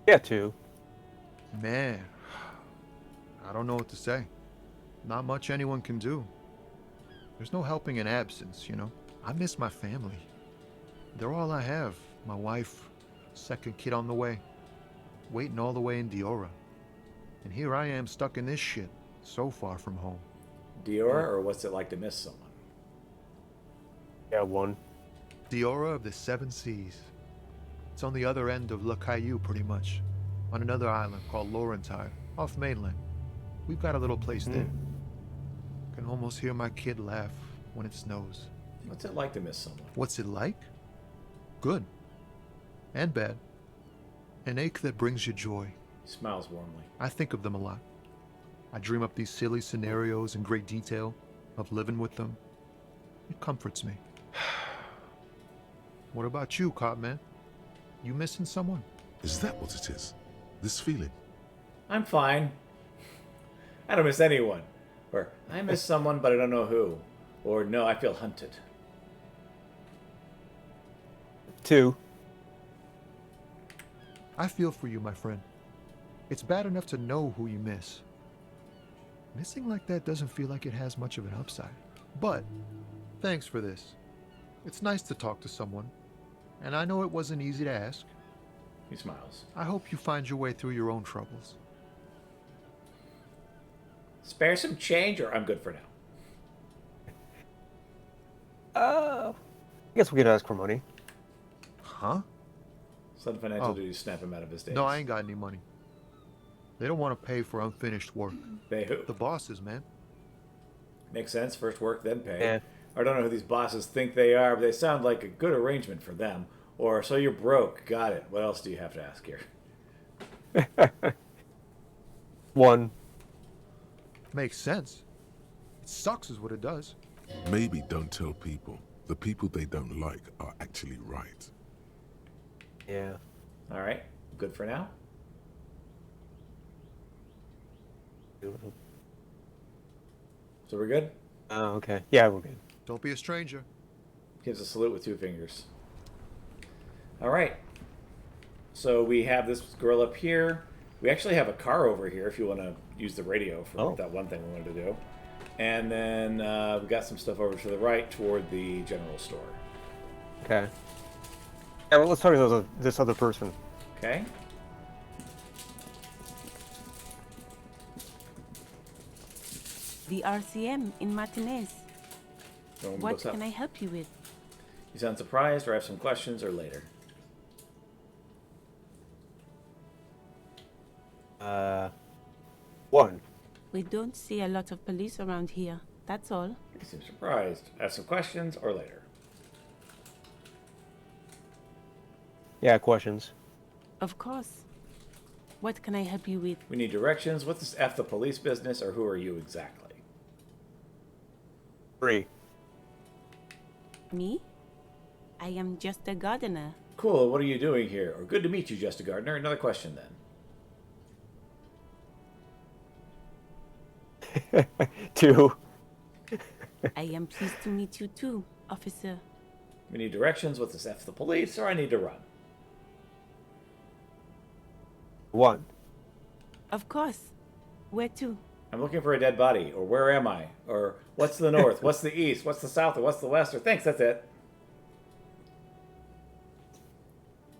Yeah, 2. Man, I don't know what to say. Not much anyone can do. There's no helping in absence, you know. I miss my family. They're all I have. My wife, second kid on the way, waiting all the way in Diora. And here I am stuck in this shit, so far from home. Dior, or what's it like to miss someone? Yeah, 1. Diora of the Seven Seas. It's on the other end of Le Caillou, pretty much, on another island called Laurentide, off mainland. We've got a little place there. Can almost hear my kid laugh when it snows. What's it like to miss someone? What's it like? Good. And bad. An ache that brings you joy. He smiles warmly. I think of them a lot. I dream up these silly scenarios in great detail of living with them. It comforts me. What about you, cop man? You missing someone? Is that what it is? This feeling? I'm fine. I don't miss anyone. Or, I miss someone, but I don't know who. Or, no, I feel hunted. 2. I feel for you, my friend. It's bad enough to know who you miss. Missing like that doesn't feel like it has much of an upside. But, thanks for this. It's nice to talk to someone. And I know it wasn't easy to ask. He smiles. I hope you find your way through your own troubles. Spare some change, or I'm good for now. I guess we could ask for money. Huh? Sudden financial Oh. duties snap him out of his daze. No, I ain't got any money. They don't want to pay for unfinished work. Pay who? The bosses, man. Makes sense. First work, then pay. Yeah. I don't know who these bosses think they are, but they sound like a good arrangement for them. Or, so you're broke. Got it. What else do you have to ask here? 1. Makes sense. It sucks is what it does. Maybe don't tell people. The people they don't like are actually right. Yeah. All right. Good for now. So we're good? Oh, okay. Yeah, we're good. Don't be a stranger. Gives a salute with 2 fingers. All right. So we have this girl up here. We actually have a car over here if you want to use the radio for that one thing we wanted to do. And then we got some stuff over to the right toward the general store. Okay. Yeah, well, let's talk to this other person. Okay? The RCM in Martinez. What What's up? can I help you with? You sound surprised or have some questions or later? 1. We don't see a lot of police around here. That's all. You seem surprised. Have some questions or later? Yeah, questions. Of course. What can I help you with? We need directions. What's this F the police business or who are you exactly? 3. Me? I am just a gardener. Cool, what are you doing here? Or good to meet you, Just a Gardener. Another question then. 2. I am pleased to meet you too, officer. We need directions. What's this F the police or I need to run? 1. Of course. Where to? I'm looking for a dead body. Or where am I? Or what's the north? What's the east? What's the south? Or what's the west? Or thanks, that's it.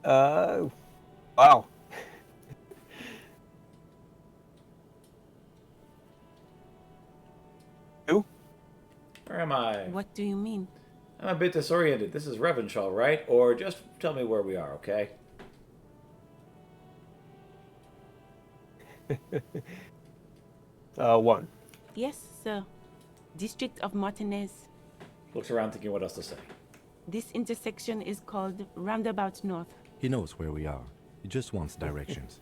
Wow. 2. Where am I? What do you mean? I'm a bit disoriented. This is Revenshaw, right? Or just tell me where we are, okay? 1. Yes, sir. District of Martinez. Looks around thinking what else to say. This intersection is called Roundabout North. He knows where we are. He just wants directions.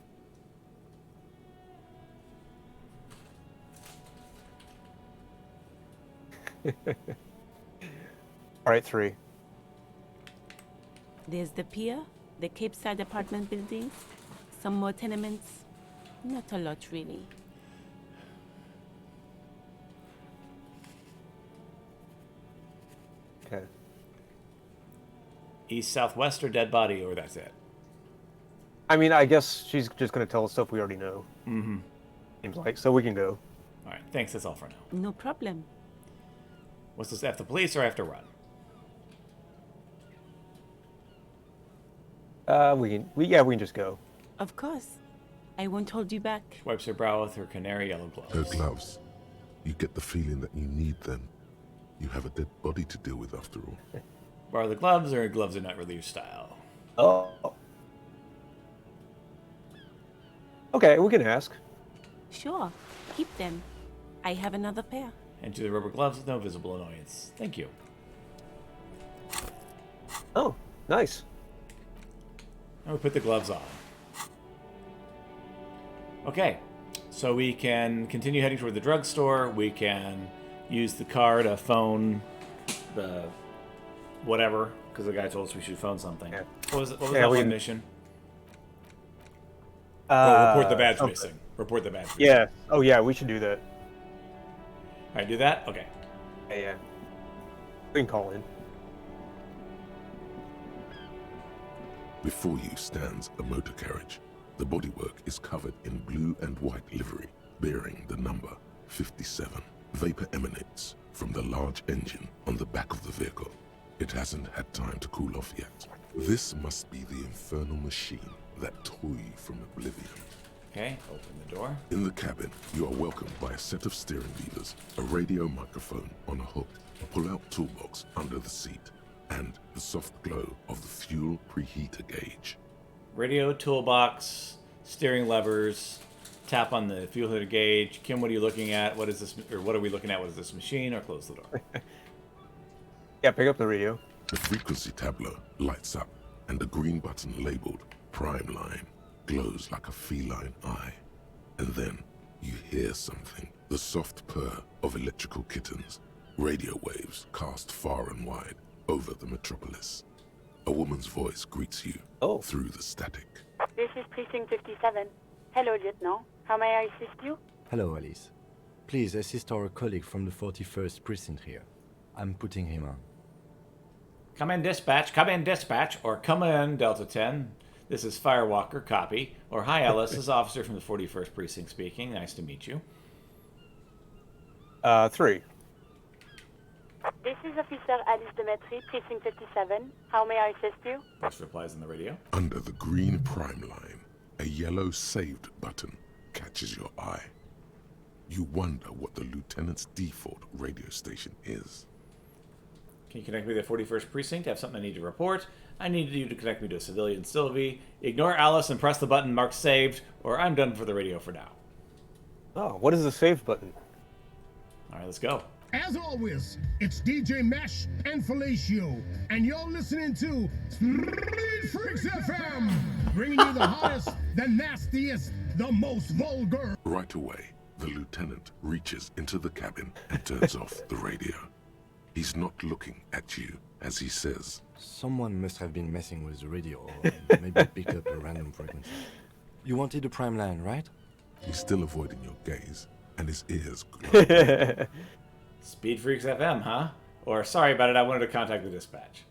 Alright, 3. There's the pier, the Cape Side apartment buildings, some more tenements. Not a lot, really. Okay. East, southwest, or dead body, or that's it? I mean, I guess she's just going to tell us stuff we already know. Mm-hmm. Seems like. So we can go. All right, thanks. That's all for now. No problem. What's this, F the police or I have to run? We can just go. Of course. I won't hold you back. She wipes her brow with her canary yellow Her gloves. gloves. You get the feeling that you need them. You have a dead body to deal with after all. Borrow the gloves, or gloves are not really your style? Oh. Okay, we can ask. Sure. Keep them. I have another pair. And to the rubber gloves with no visible annoyance. Thank you. Oh, nice. And we put the gloves on. Okay, so we can continue heading toward the drugstore. We can use the car to phone the whatever, because the guy told us we should phone something. Yeah. What was Yeah, that we one can- mission? Report the badge okay. missing. Report the badge missing. Yeah. Oh, yeah, we should do that. All right, do that? Okay. Yeah. We can call in. Before you stands a motor carriage. The bodywork is covered in blue and white livery, bearing the number 57. Vapor emanates from the large engine on the back of the vehicle. It hasn't had time to cool off yet. This must be the infernal machine that tore you from oblivion. Okay, open the door. In the cabin, you are welcomed by a set of steering levers, a radio microphone on a hook, a pull-out toolbox under the seat, and the soft glow of the fuel preheater gauge. Radio, toolbox, steering levers, tap on the fuel heater gauge. Kim, what are you looking at? What is this, or what are we looking at? What is this machine? Or close the door. Yeah, pick up the radio. The frequency tableau lights up, and the green button labeled Prime Line glows like a feline eye. And then you hear something, the soft purr of electrical kittens, radio waves cast far and wide over the metropolis. A woman's voice greets you through the static. This is Precinct 57. Hello, Lieutenant. How may I assist you? Hello, Alice. Please assist our colleague from the 41st precinct here. I'm putting him on. Come in, dispatch, or come in, Delta 10. This is Firewalker, copy. Or hi, Ellis, this is Officer from the 41st Precinct speaking. Nice to meet you. 3. This is Officer Alice Demetri, Precinct 57. How may I assist you? Voice replies on the radio. Under the green Prime Line, a yellow saved button catches your eye. You wonder what the lieutenant's default radio station is. Can you connect me to the 41st Precinct? I have something I need to report. I need you to connect me to a civilian Sylvie. Ignore Alice and press the button marked saved, or I'm done for the radio for now. Oh, what is the save button? All right, let's go. As always, it's DJ Mesh and Felicio, and you're listening to Street Freaks FM, bringing you the hottest, the nastiest, the most vulgar. Right away, the lieutenant reaches into the cabin and turns off the radio. He's not looking at you as he says, Someone must have been messing with the radio, or maybe picked up a random frequency. You wanted the Prime Line, right? He's still avoiding your gaze, and his ears glow. Speed Freaks FM, huh? Or sorry about it, I wanted to contact the dispatch.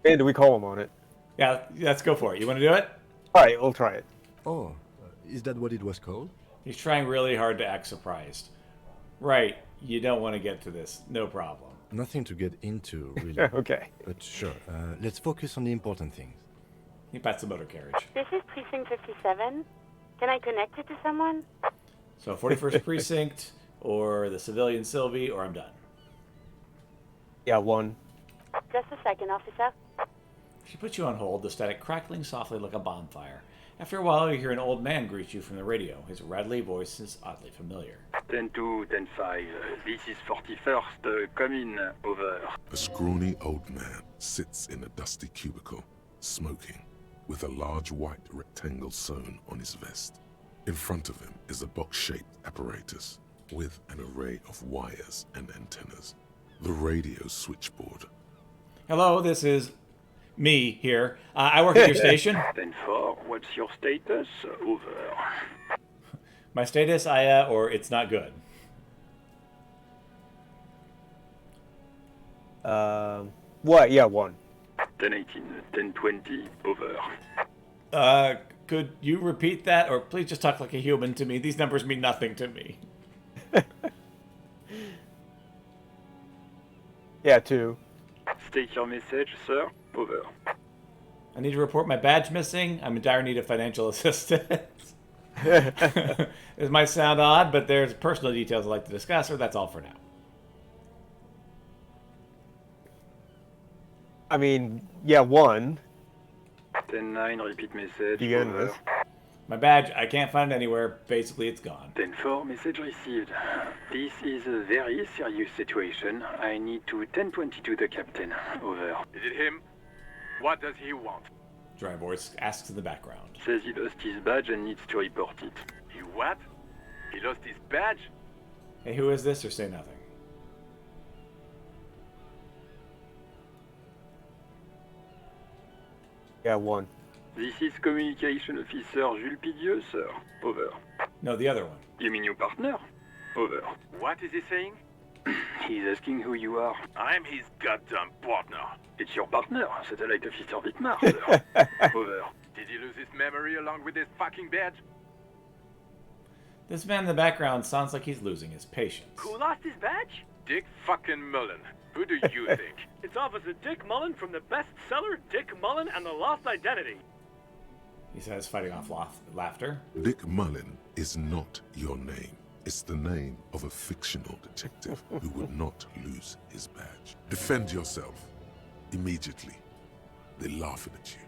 And do we call him on it? Yeah, let's go for it. You want to do it? All right, we'll try it. Oh, is that what it was called? He's trying really hard to act surprised. Right, you don't want to get to this. No problem. Nothing to get into, really. Okay. But sure, let's focus on the important things. He pats the motor carriage. This is Precinct 57. Can I connect it to someone? So 41st Precinct, or the civilian Sylvie, or I'm done. Yeah, 1. Just a second, officer. She puts you on hold, the static crackling softly like a bonfire. After a while, you hear an old man greet you from the radio. His rattly voice is oddly familiar. 10-2, 10-5. This is 41st. Come in. Over. A scrawny old man sits in a dusty cubicle, smoking, with a large white rectangle sewn on his vest. In front of him is a box-shaped apparatus with an array of wires and antennas. The radio switchboard. Hello, this is me here. I work at your station. 10-4, what's your status? Over. My status, or it's not good. What? Yeah, 1. 10-18, 10-20, over. Could you repeat that, or please just talk like a human to me? These numbers mean nothing to me. Yeah, 2. State your message, sir. Over. I need to report my badge missing. I'm in dire need of financial assistance. This might sound odd, but there's personal details I'd like to discuss, or that's all for now. I mean, yeah, 1. 10-9, repeat message. You getting over. this? My badge, I can't find it anywhere. Basically, it's gone. 10-4, message received. This is a very serious situation. I need to 10-22 the captain. Over. Is it him? What does he want? Dry voice asks in the background. Says he lost his badge and needs to report it. He what? He lost his badge? Hey, who is this, or say nothing? Yeah, 1. This is Communication Officer Jules Pidieux, sir. Over. No, the other one. You mean your partner? Over. What is he saying? He's asking who you are. I'm his goddamn partner. It's your partner, Satellite Officer Wittmar, sir. Over. Did he lose his memory along with his fucking badge? This man in the background sounds like he's losing his patience. Who lost his badge? Dick fucking Mullen. Who do you think? It's Officer Dick Mullen from the bestseller Dick Mullen and the Lost Identity. He says, fighting off laughter. Dick Mullen is not your name. It's the name of a fictional detective who would not lose his badge. Defend yourself. Immediately. They're laughing at you.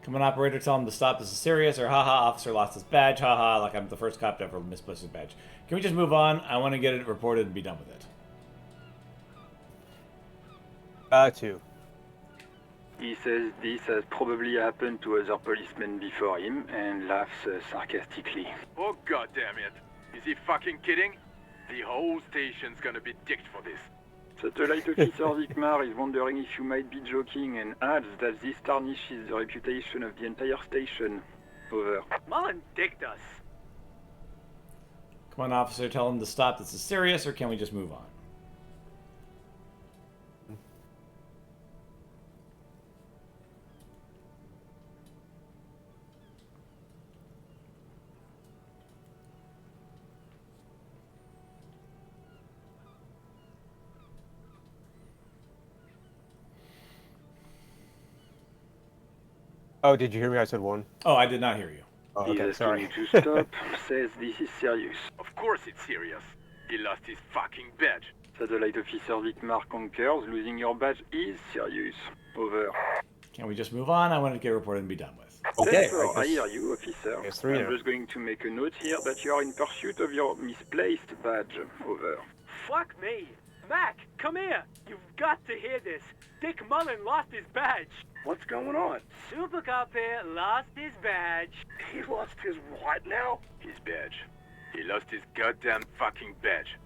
Come on, operator, tell him to stop. This is serious. Or haha, officer lost his badge. Haha, like I'm the first cop to ever misplace his badge. Can we just move on? I want to get it reported and be done with it. 2. He says this has probably happened to other policemen before him and laughs sarcastically. Oh, goddamn it. Is he fucking kidding? The whole station's gonna be dicked for this. Satellite Officer Vikmar is wondering if you might be joking and adds that this tarnishes the reputation of the entire station. Over. Mullen dicked us. Come on, officer, tell him to stop. This is serious, or can we just move on? Oh, did you hear me? I said 1. Oh, I did not hear you. Oh, He's okay, asking sorry. you to stop, says this is serious. Of course it's serious. He lost his fucking badge. Satellite Officer Vikmar concurs, losing your badge is serious. Over. Can we just move on? I want to get reported and be done with. Okay, Therefore, I guess- hear you, officer. guess 3 I'm now. just going to make a note here that you are in pursuit of your misplaced badge. Over. Fuck me. Mac, come here. You've got to hear this. Dick Mullen lost his badge. What's going on? Super Cop here lost his badge. He lost his what now? His badge. He lost his goddamn fucking badge.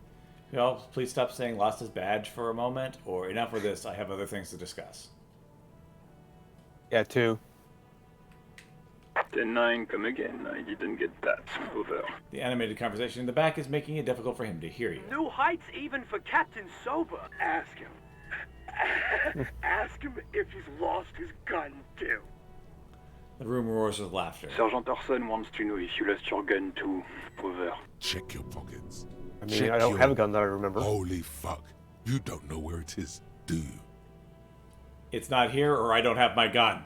Y'all, please stop saying lost his badge for a moment, or enough of this. I have other things to discuss. Yeah, 2. 10-9, come again. I didn't get that. Over. The animated conversation in the back is making it difficult for him to hear you. New heights even for Captain Sober. Ask him. Ask him if he's lost his gun, too. The room roars with laughter. Sergeant Orson wants to know if you lost your gun too. Over. Check your pockets. I mean, Check I don't your- have a gun that I remember. Holy fuck. You don't know where it is, do you? It's not here, or I don't have my gun.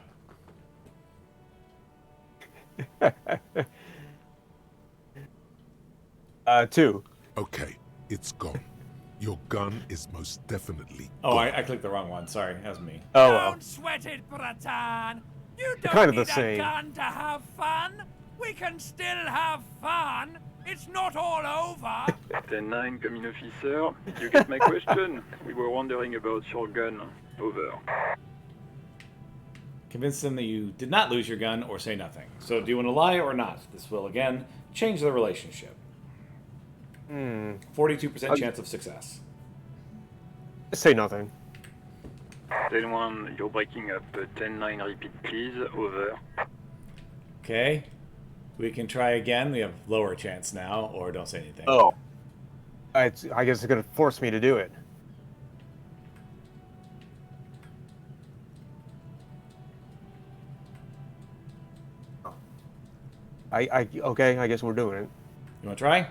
2. Okay, it's gone. Your gun is most definitely Oh, gone. I clicked the wrong one. Sorry, that was me. Oh, well. Don't sweat it, Bratan. You don't kind of need the a same. gun to have fun. We can still have fun. It's not all over. 10-9, coming officer. You get my question? We were wondering about your gun. Over. Convince them that you did not lose your gun or say nothing. So do you want to lie or not? This will, again, change the relationship. 42% chance of success. Say nothing. 10-1, you're breaking up. 10-9, repeat please. Over. Okay. We can try again. We have lower chance now, or don't say anything. Oh. I guess it's going to force me to do it. Okay, I guess we're doing it. You want to try?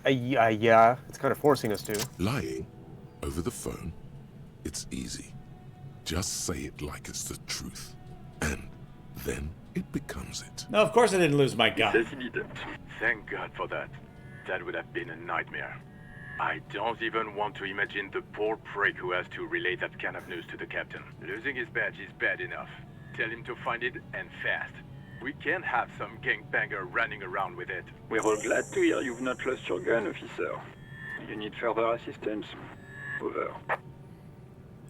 Yeah, it's kind of forcing us to. Lying over the phone, it's easy. Just say it like it's the truth. And then it becomes it. No, of course I didn't lose my Says gun. he didn't. Thank God for that. That would have been a nightmare. I don't even want to imagine the poor prick who has to relay that kind of news to the captain. Losing his badge is bad enough. Tell him to find it, and fast. We can't have some gangbanger running around with it. We're all glad to hear you've not lost your gun, officer. You need further assistance. Over.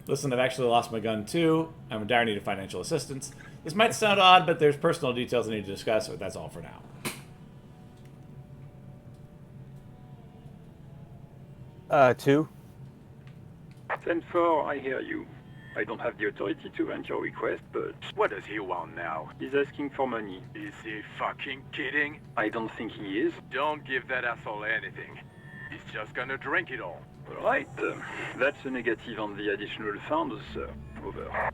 Listen, I've actually lost my gun too. I'm in dire need of financial assistance. This might sound odd, but there's personal details I need to discuss, but that's all for now. 2. 10-4, I hear you. I don't have the authority to grant your request, but What does he want now? he's asking for money. Is he fucking kidding? I don't think he is. Don't give that asshole anything. He's just gonna drink it all. All right, that's a negative on the additional funds, sir. Over.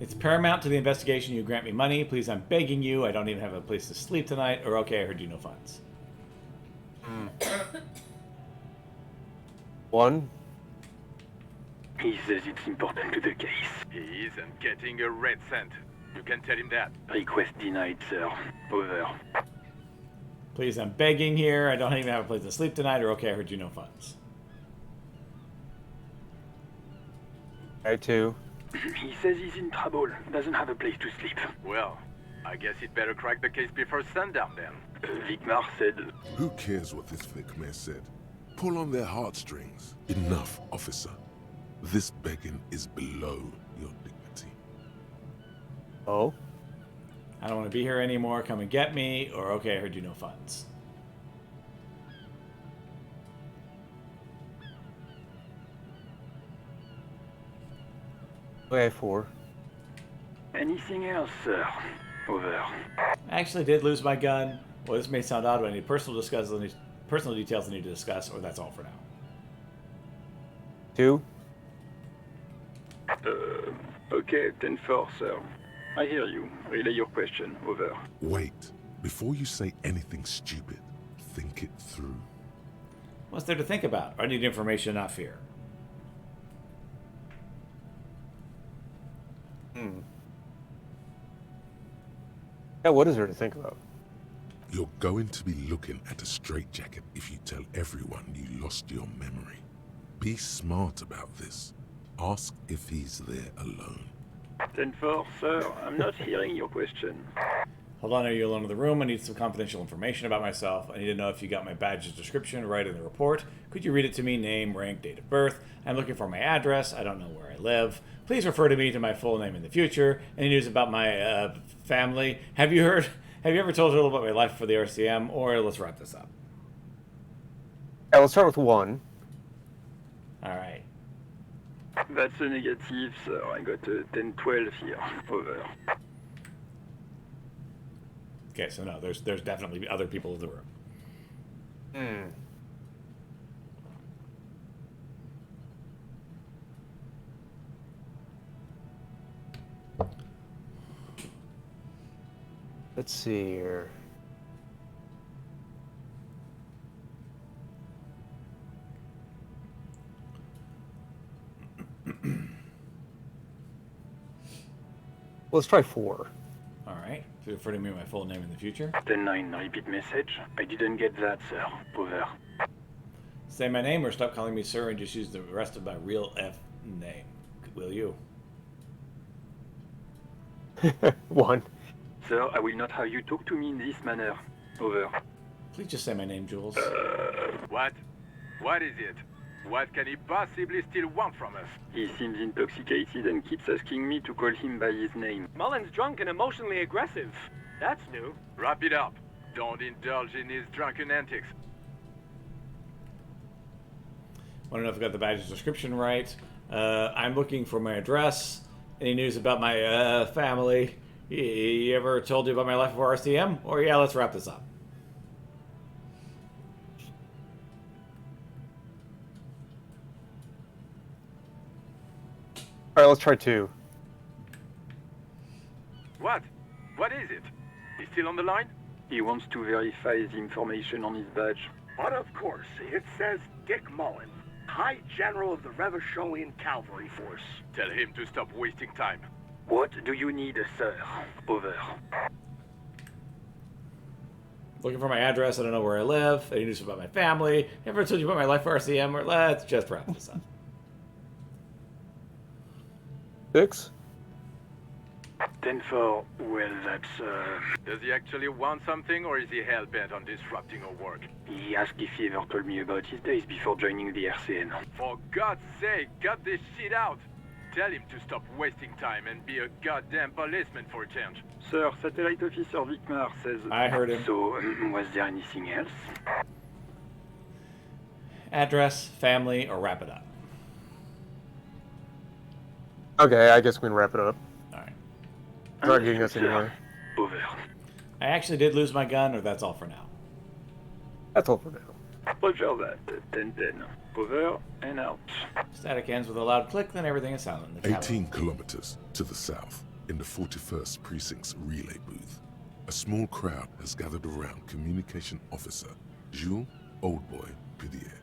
It's paramount to the investigation you grant me money. Please, I'm begging you. I don't even have a place to sleep tonight. Or okay, I heard you no funds. 1. He says it's important to the case. He isn't getting a red cent. You can tell him that. Request denied, sir. Over. Please, I'm begging here. I don't even have a place to sleep tonight, or okay, I heard you no funds. I too. He says he's in trouble, doesn't have a place to sleep. Well, I guess he'd better crack the case before sundown then. Vicmar said... Who cares what this Vicmar said? Pull on their heartstrings. Enough, officer. This begging is below your dignity. Oh? I don't want to be here anymore. Come and get me, or okay, I heard you no funds. Okay, 4. Anything else, sir? Over. I actually did lose my gun. Well, this may sound odd, but I need personal details I need to discuss, or that's all for now. 2. Okay, 10-4, sir. I hear you. Relay your question. Over. Wait. Before you say anything stupid, think it through. What's there to think about? I need information, not fear. Yeah, what is there to think about? You're going to be looking at a straitjacket if you tell everyone you lost your memory. Be smart about this. Ask if he's there alone. 10-4, sir. I'm not hearing your question. Hold on, are you alone in the room? I need some confidential information about myself. I need to know if you got my badge's description right in the report. Could you read it to me? Name, rank, date of birth. I'm looking for my address. I don't know where I live. Please refer to me to my full name in the future. Any news about my family? Have you ever told her a little about my life for the RCM? Or let's wrap this up. Yeah, let's start with 1. All right. That's a negative, sir. I got a 10-12 here. Over. Okay, so no, there's definitely other people in the room. Let's see here. Let's try 4. All right. Refer to me my full name in the future. 10-9, repeat message. I didn't get that, sir. Over. Say my name or stop calling me sir and just use the rest of my real name. Will you? 1. Sir, I will not have you talk to me in this manner. Over. Please just say my name, Jules. What? What is it? What can he possibly still want from us? He seems intoxicated and keeps asking me to call him by his name. Mullen's drunk and emotionally aggressive. That's new. Wrap it up. Don't indulge in his drunken antics. Want to know if I got the badge's description right. I'm looking for my address. Any news about my family? He ever told you about my life before RCM? Or yeah, let's wrap this up. Alright, let's try 2. What? What is it? He's still on the line? He wants to verify the information on his badge. But of course, it says Dick Mullen, High General of the Revacholian Cavalry Force. Tell him to stop wasting time. What do you need, sir? Over. Looking for my address. I don't know where I live. Any news about my family? Ever told you about my life for RCM? Or let's just wrap this up. 6. 10-4. Well, that's, Does he actually want something, or is he hell-bent on disrupting our work? He asked if he ever told me about his days before joining the RCN. For God's sake, cut this shit out! Tell him to stop wasting time and be a goddamn policeman for a change. Sir, Satellite Officer Vicmar says... I heard him. So, was there anything else? Address, family, or wrap it up. Okay, I guess we can wrap it up. Alright. It's not getting us anywhere. Over. I actually did lose my gun, or that's all for now. That's all for now. Roger that. 10-10. Over and out. Static ends with a loud click, then everything is silent. 18 kilometers to the south, in the 41st Precinct's relay booth, a small crowd has gathered around Communication Officer Jules Oldboy Pidier.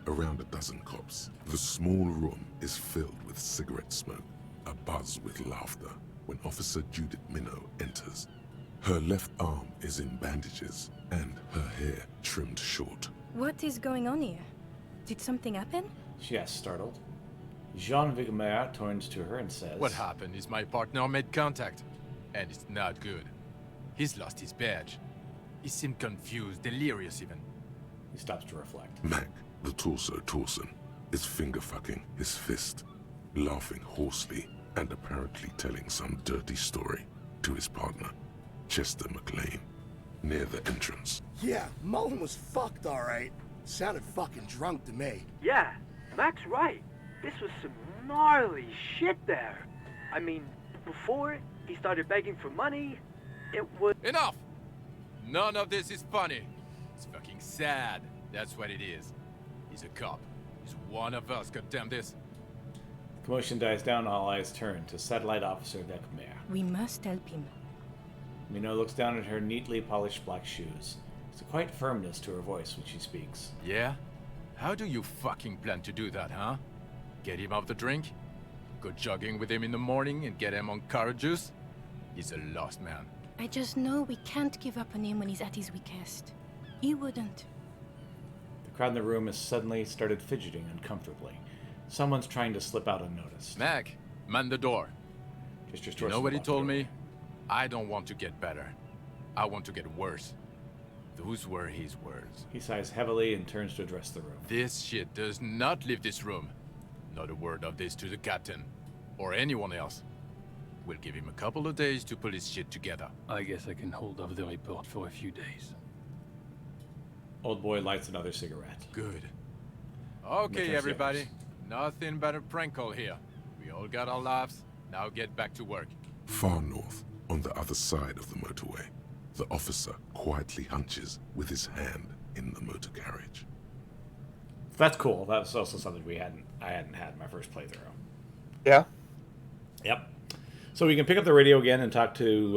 Around a dozen cops. The small room is filled with cigarette smoke, abuzz with laughter, when Officer Judith Minnow enters. Her left arm is in bandages and her hair trimmed short. What is going on here? Did something happen? She asks, startled. Jean Vigomer turns to her and says, What happened is my partner made contact, and it's not good. He's lost his badge. He seemed confused, delirious even. He stops to reflect. Mac, the torso Torson, is finger-fucking his fist, laughing hoarsely and apparently telling some dirty story to his partner, Chester McLean, near the entrance. Yeah, Mullen was fucked, alright. Sounded fucking drunk to me. Yeah, Mac's right. This was some gnarly shit there. I mean, before he started begging for money, it was... Enough! None of this is funny. It's fucking sad. That's what it is. He's a cop. He's one of us, goddamn this. The commotion dies down, all eyes turn to Satellite Officer Vigomer. We must help him. Minot looks down at her neatly polished black shoes. There's a quiet firmness to her voice when she speaks. Yeah? How do you fucking plan to do that, huh? Get him off the drink? Go jogging with him in the morning and get him on carrot juice? He's a lost man. I just know we can't give up on him when he's at his weakest. He wouldn't. The crowd in the room has suddenly started fidgeting uncomfortably. Someone's trying to slip out unnoticed. Mac, man the door. Just you know what he told me? I don't want to get better. I want to get worse. Those were his words. He sighs heavily and turns to address the room. This shit does not leave this room. Not a word of this to the captain. Or anyone else. We'll give him a couple of days to pull his shit together. I guess I can hold off the report for a few days. Old boy lights another cigarette. Good. Okay, everybody. Nothing but a prank call here. We all got our laughs. Now get back to work. Far north, on the other side of the motorway, the officer quietly hunches with his hand in the motor carriage. That's cool. That's also something I hadn't had in my first playthrough. Yeah. Yep. So we can pick up the radio again and talk to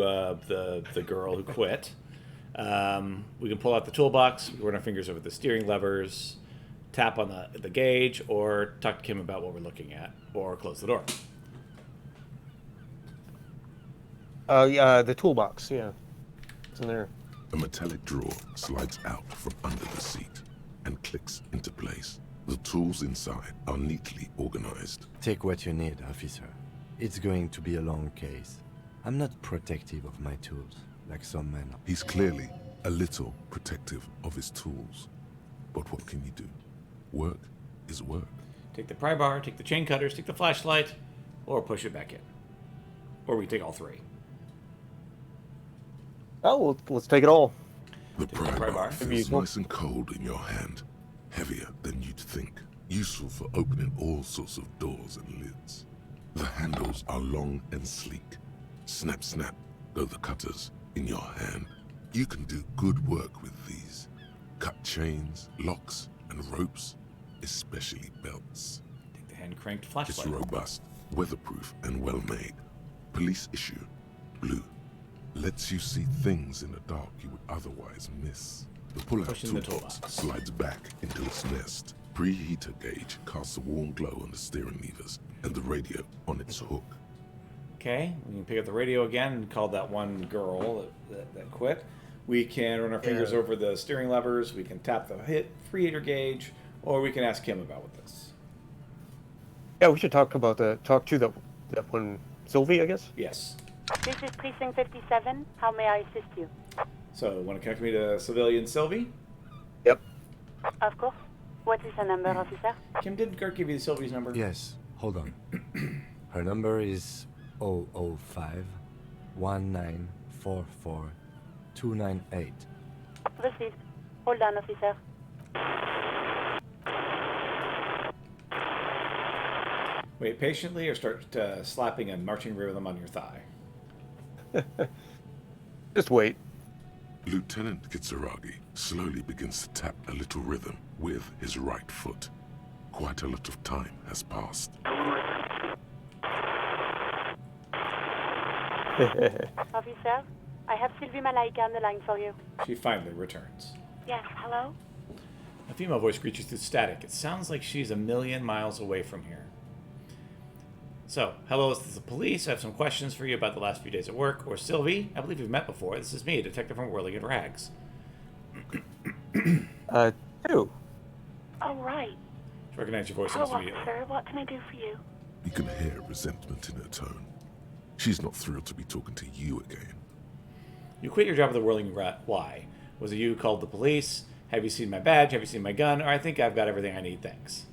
the girl who quit. We can pull out the toolbox, we can run our fingers over the steering levers, tap on the gauge, or talk to Kim about what we're looking at, or close the door. The toolbox, yeah. It's in there. A metallic drawer slides out from under the seat and clicks into place. The tools inside are neatly organized. Take what you need, officer. It's going to be a long case. I'm not protective of my tools, like some men. He's clearly a little protective of his tools. But what can you do? Work is work. Take the pry bar, take the chain cutters, take the flashlight, or push it back in. Or we take all three. Oh, well, let's take it all. The pry bar feels nice and cold in your hand. Heavier than you'd think. Useful for opening all sorts of doors and lids. The handles are long and sleek. Snap, snap, go the cutters in your hand. You can do good work with these. Cut chains, locks, and ropes, especially belts. Take the hand-cranked flashlight. It's robust, weatherproof, and well-made. Police issue, blue. Lets you see things in the dark you would otherwise miss. The pull-out toolbox slides back into its nest. Preheater gauge casts a warm glow on the steering levers and the radio on its hook. Okay, we can pick up the radio again and call that one girl that quit. We can run our fingers over the steering levers, we can tap the preheater gauge, or we can ask him about this. Yeah, we should talk to that one Sylvie, I guess? Yes. This is Precinct 57. How may I assist you? So, want to connect me to civilian Sylvie? Yep. Of course. What is her number, officer? Kim, didn't Gert give you Sylvie's number? Yes, hold on. Her number is 005 1944 298. Received. Hold on, officer. Wait patiently or start slapping a marching rhythm on your thigh. Just wait. Lieutenant Kitsuragi slowly begins to tap a little rhythm with his right foot. Quite a lot of time has passed. Officer, I have Sylvie Malaika on the line for you. She finally returns. Yes, hello? A female voice greets you through static. It sounds like she's a million miles away from here. So, hello, this is the police. I have some questions for you about the last few days at work. Or Sylvie, I believe we've met before. This is me, a detective from Whirling in Rags. 2. Oh, right. To recognize your voice Hello, almost immediately. officer. What can I do for you? You can hear resentment in her tone. She's not thrilled to be talking to you again. You quit your job at the Whirling Rat. Why? Was it you who called the police? Have you seen my badge? Have you seen my gun? Or I think I've got everything I need, thanks.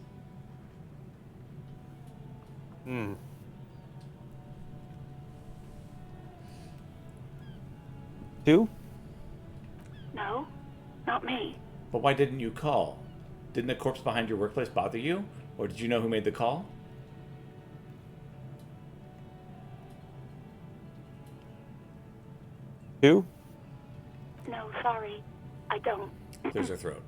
2? No, not me. But why didn't you call? Didn't the corpse behind your workplace bother you? Or did you know who made the call? 2? No, sorry. I don't. Clears her throat.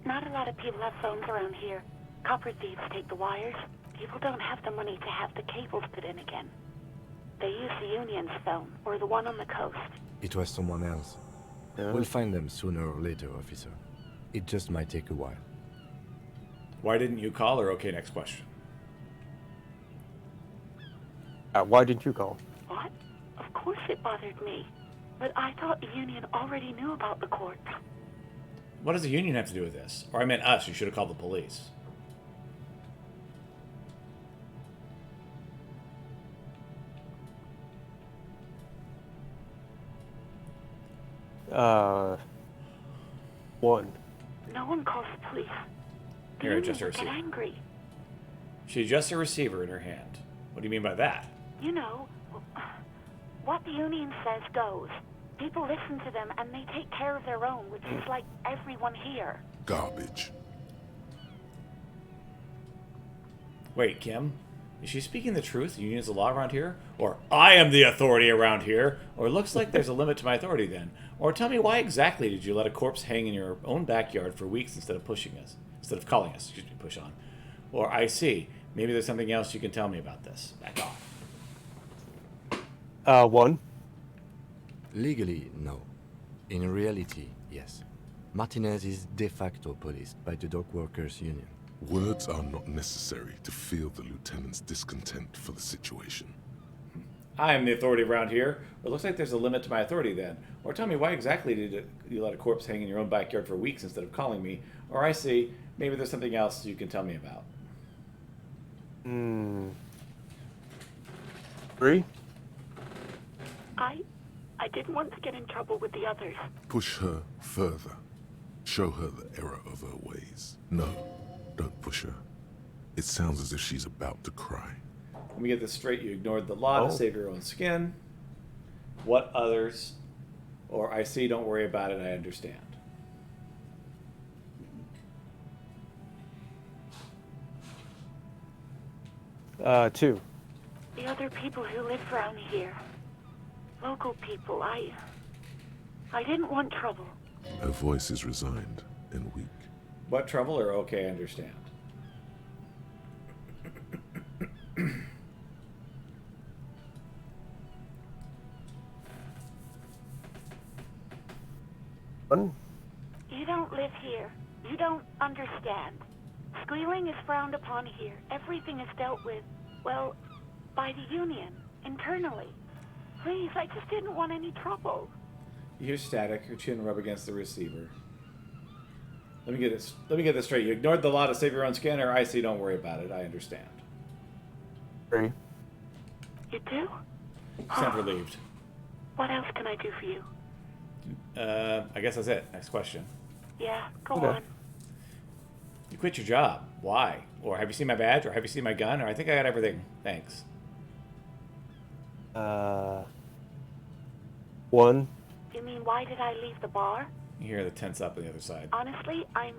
Not a lot of people have phones around here. Copper thieves take the wires. People don't have the money to have the cables put in again. They use the Union's phone, or the one on the coast. It was someone else. We'll find them sooner or later, officer. It just might take a while. Why didn't you call her? Okay, next question. Why didn't you call? What? Of course it bothered me. But I thought the Union already knew about the corpse. What does the Union have to do with this? Or I meant us. You should have called the police. Uh, 1. No one calls the police. The Here, Union adjust her would get receiver. angry. She adjusts her receiver in her hand. What do you mean by that? You know, what the Union says goes. People listen to them and they take care of their own, which is like everyone here. Garbage. Wait, Kim? Is she speaking the truth? The Union's the law around here? Or I am the authority around here? Or it looks like there's a limit to my authority then? Or tell me why exactly did you let a corpse hang in your own backyard for weeks instead of calling us, push on. Or I see. Maybe there's something else you can tell me about this. Back off. 1. Legally, no. In reality, yes. Martinez is de facto policed by the Dock Workers Union. Words are not necessary to feel the lieutenant's discontent for the situation. I am the authority around here. Or it looks like there's a limit to my authority then. Or tell me why exactly did you let a corpse hang in your own backyard for weeks instead of calling me? Or I see. Maybe there's something else you can tell me about. 3? I didn't want to get in trouble with the others. Push her further. Show her the error of her ways. No, don't push her. It sounds as if she's about to cry. Let me get this straight. You ignored the law to save your own skin. What others? Or I see, don't worry about it, I understand. 2. The other people who live around here. Local people, I didn't want trouble. Her voice is resigned and weak. What trouble or okay, I understand? You don't live here. You don't understand. Squealing is frowned upon here. Everything is dealt with, well, by the Union, internally. Please, I just didn't want any trouble. You hear static, her chin rub against the receiver. Let me get this straight. You ignored the law to save your own skin, or I see, don't worry about it, I understand. 3. You do? You sound relieved. What else can I do for you? I guess that's it. Next question. Yeah, go on. You quit your job. Why? Or have you seen my badge? Or have you seen my gun? Or I think I got everything. Thanks. 1. You mean, why did I leave the bar? You hear the tense up on the other side. Honestly, I'm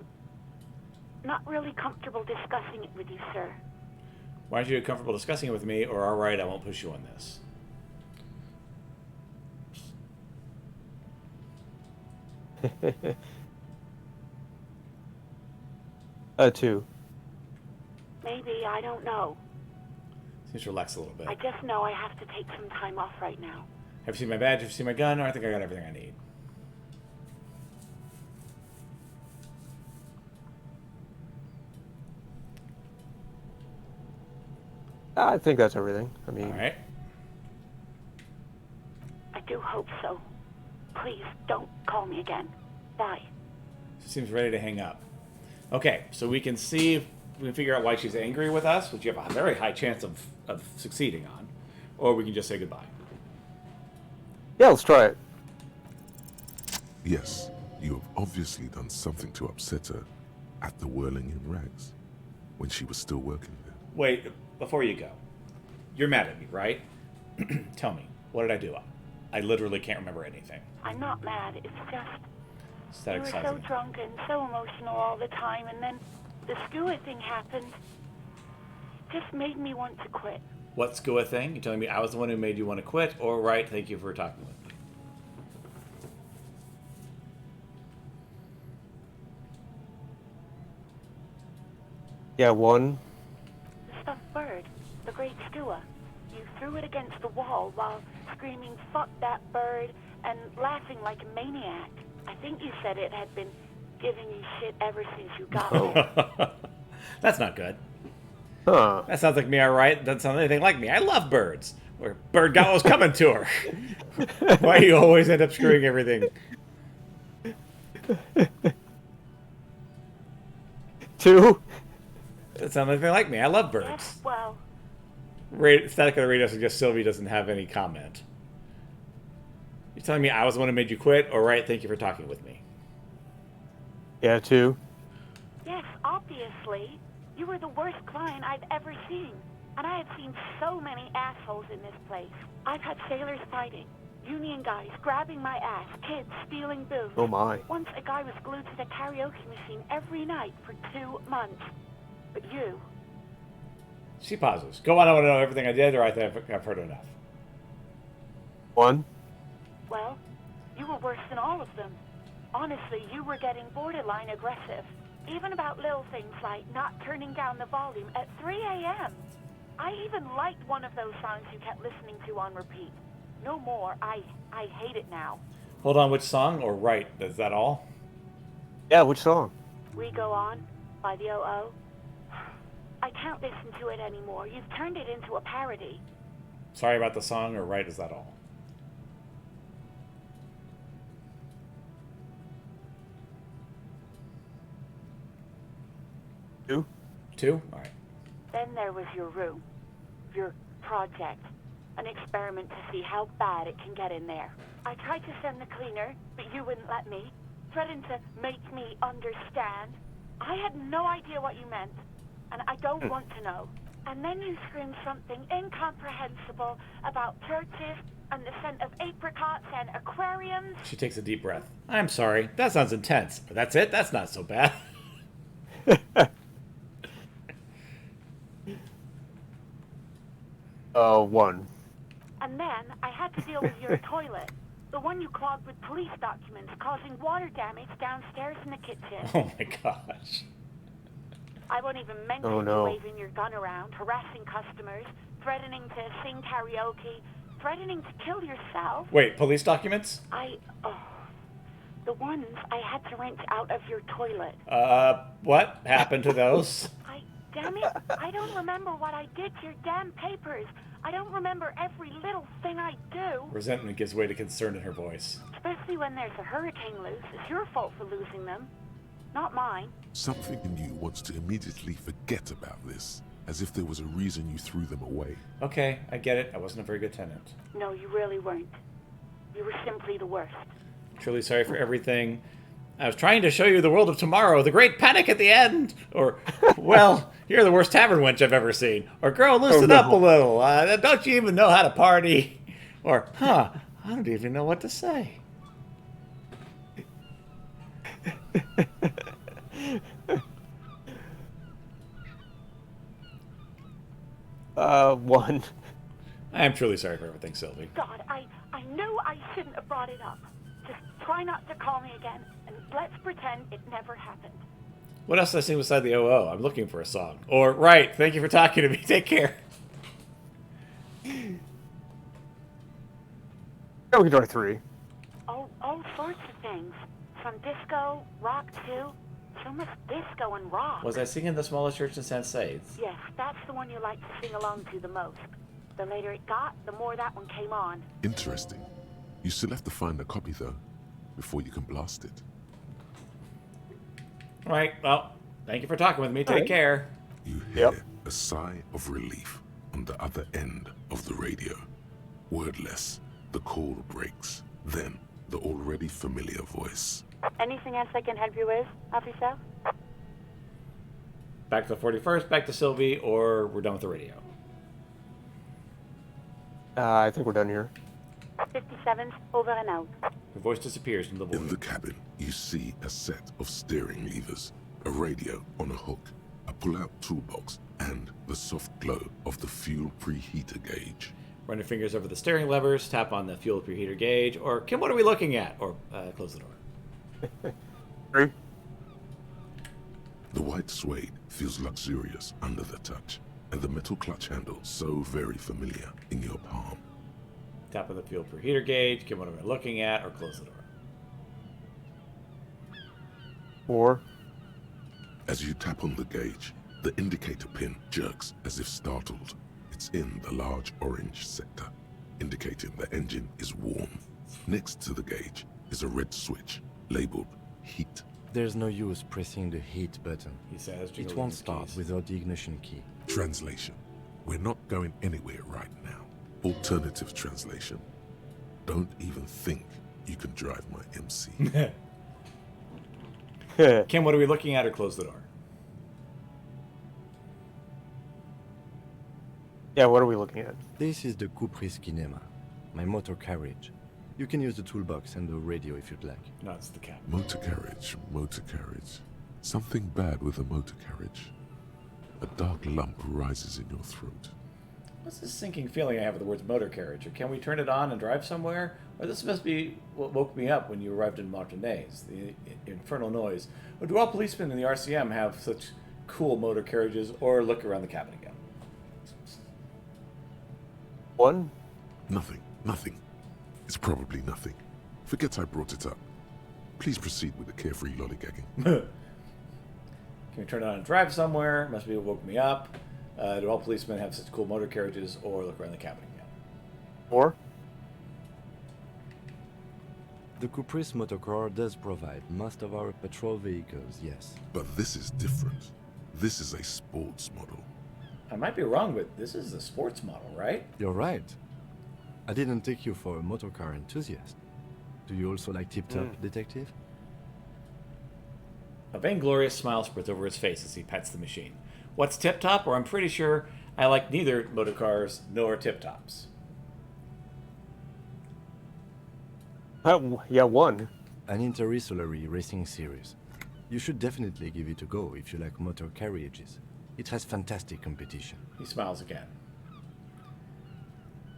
not really comfortable discussing it with you, sir. Why aren't you comfortable discussing it with me? Or alright, I won't push you on this. A 2. Maybe, I don't know. Seems to relax a little bit. I just know I have to take some time off right now. Have you seen my badge? Have you seen my gun? Or I think I got everything I need. I think that's everything. I mean, All right. I do hope so. Please, don't call me again. Bye. She seems ready to hang up. Okay, so we can see if we can figure out why she's angry with us, which you have a very high chance of succeeding on, or we can just say goodbye. Yeah, let's try it. Yes, you have obviously done something to upset her at the Whirling in Rags, when she was still working there. Wait, before you go, you're mad at me, right? Tell me, what did I do? I literally can't remember anything. I'm not mad. It's just It's that you were so exciting. drunk and so emotional all the time, and then the skua thing happened. It just made me want to quit. What skua thing? You're telling me I was the one who made you want to quit? Or right, thank you for talking with me. Yeah, one. The stuffed bird, the great skua. You threw it against the wall while screaming, "Fuck that bird," and laughing like a maniac. I think you said it had been giving you shit ever since you got there. That's not good. Huh. That sounds like me, all right? Doesn't sound anything like me. I love birds. Or bird got what was coming to her. Why do you always end up screwing everything? 2. That sounds anything like me. I love birds. Yes, well, Static of the radio suggests Sylvie doesn't have any comment. You're telling me I was the one who made you quit? All right, thank you for talking with me. Yeah, 2. yes, obviously. You were the worst client I've ever seen. And I have seen so many assholes in this place. I've had sailors fighting, union guys grabbing my ass, kids stealing booze. Oh my. Once a guy was glued to the karaoke machine every night for 2 months. But you, She pauses. Go on, I want to know everything I did, or I think I've heard enough. 1. well, you were worse than all of them. Honestly, you were getting borderline aggressive. Even about little things like not turning down the volume at 3 a.m. I even liked one of those songs you kept listening to on repeat. No more. I hate it now. Hold on, which song? Or right, is that all? Yeah, which song? We Go On by the O.O. I can't listen to it anymore. You've turned it into a parody. Sorry about the song, or right, is that all? Two? 2? All right. Then there was your room, your project, an experiment to see how bad it can get in there. I tried to send the cleaner, but you wouldn't let me. Threatened to make me understand. I had no idea what you meant, and I don't want to know. And then you screamed something incomprehensible about churches and the scent of apricots and aquariums. She takes a deep breath. I'm sorry. That sounds intense. But that's it? That's not so bad. 1. And then I had to deal with your toilet. The one you clogged with police documents, causing water damage downstairs in the kitchen. Oh my gosh. I won't even mention Oh, no. you waving your gun around, harassing customers, threatening to sing karaoke, threatening to kill yourself. Wait, police documents? The ones I had to wrench out of your toilet. What happened to those? Damn it, I don't remember what I did to your damn papers. I don't remember every little thing I do. Resentment gives way to concern in her voice. Especially when there's a hurricane loose. It's your fault for losing them, not mine. Something in you wants to immediately forget about this, as if there was a reason you threw them away. Okay, I get it. I wasn't a very good tenant. No, you really weren't. You were simply the worst. Truly sorry for everything. I was trying to show you the world of tomorrow, the great panic at the end. Or, well, you're the worst tavern wench I've ever seen. Or, girl, loosen up a little. Don't you even know how to party? Or, I don't even know what to say. 1. I am truly sorry for everything, Sylvie. God, I knew I shouldn't have brought it up. Just try not to call me again, and let's pretend it never happened. What else did I sing beside the OO? I'm looking for a song. Or, right, thank you for talking to me. Take care. Yeah, we can try 3. All sorts of things. From disco, rock to So much disco and rock. Was I singing the smallest church in San Sades? Yes, that's the one you like to sing along to the most. The later it got, the more that one came on. Interesting. You still have to find a copy, though, before you can blast it. All right, well, thank you for talking with me. Take care. You hear a sigh of relief on the other end of the radio. Wordless, the call breaks. Then, the already familiar voice. Anything else I can help you with, officer? Back to the 41st, back to Sylvie, or we're done with the radio. I think we're done here. 57's over and out. Your voice disappears from the void. In the cabin, you see a set of steering levers, a radio on a hook, a pull-out toolbox, and the soft glow of the fuel preheater gauge. Run your fingers over the steering levers, tap on the fuel preheater gauge, or Kim, what are we looking at? Or close the door. 3. The white suede feels luxurious under the touch, and the metal clutch handle so very familiar in your palm. Tap on the fuel preheater gauge, Kim, what are we looking at? Or close the door. 4. As you tap on the gauge, the indicator pin jerks as if startled. It's in the large orange sector, indicating the engine is warm. Next to the gauge is a red switch labeled heat. There's no use pressing the heat button. He says it won't start without the ignition key. Translation. We're not going anywhere right now. Alternative translation. Don't even think you can drive my MC. Kim, what are we looking at? Or close the door. Yeah, what are we looking at? This is the Kupris Kinema, my motor carriage. You can use the toolbox and the radio if you'd like. No, it's the cab. Motor carriage, motor carriage. Something bad with a motor carriage. A dark lump rises in your throat. What's this sinking feeling I have with the words motor carriage? Or can we turn it on and drive somewhere? Or this must be what woke me up when you arrived in Martinez, the infernal noise. Or do all policemen in the RCM have such cool motor carriages? Or look around the cabin again. 1. Nothing. It's probably nothing. Forget I brought it up. Please proceed with the carefree lollygagging. Can we turn it on and drive somewhere? Must be what woke me up. Do all policemen have such cool motor carriages? Or look around the cabin again. 4. The Kupris motorcar does provide most of our patrol vehicles, yes. But this is different. This is a sports model. I might be wrong, but this is a sports model, right? You're right. I didn't take you for a motorcar enthusiast. Do you also like tip-top, detective? A vainglorious smile spreads over his face as he pets the machine. What's tip-top? Or I'm pretty sure I like neither motorcars nor tip-tops. Yeah, 1. An interstellary racing series. You should definitely give it a go if you like motor carriages. It has fantastic competition. He smiles again.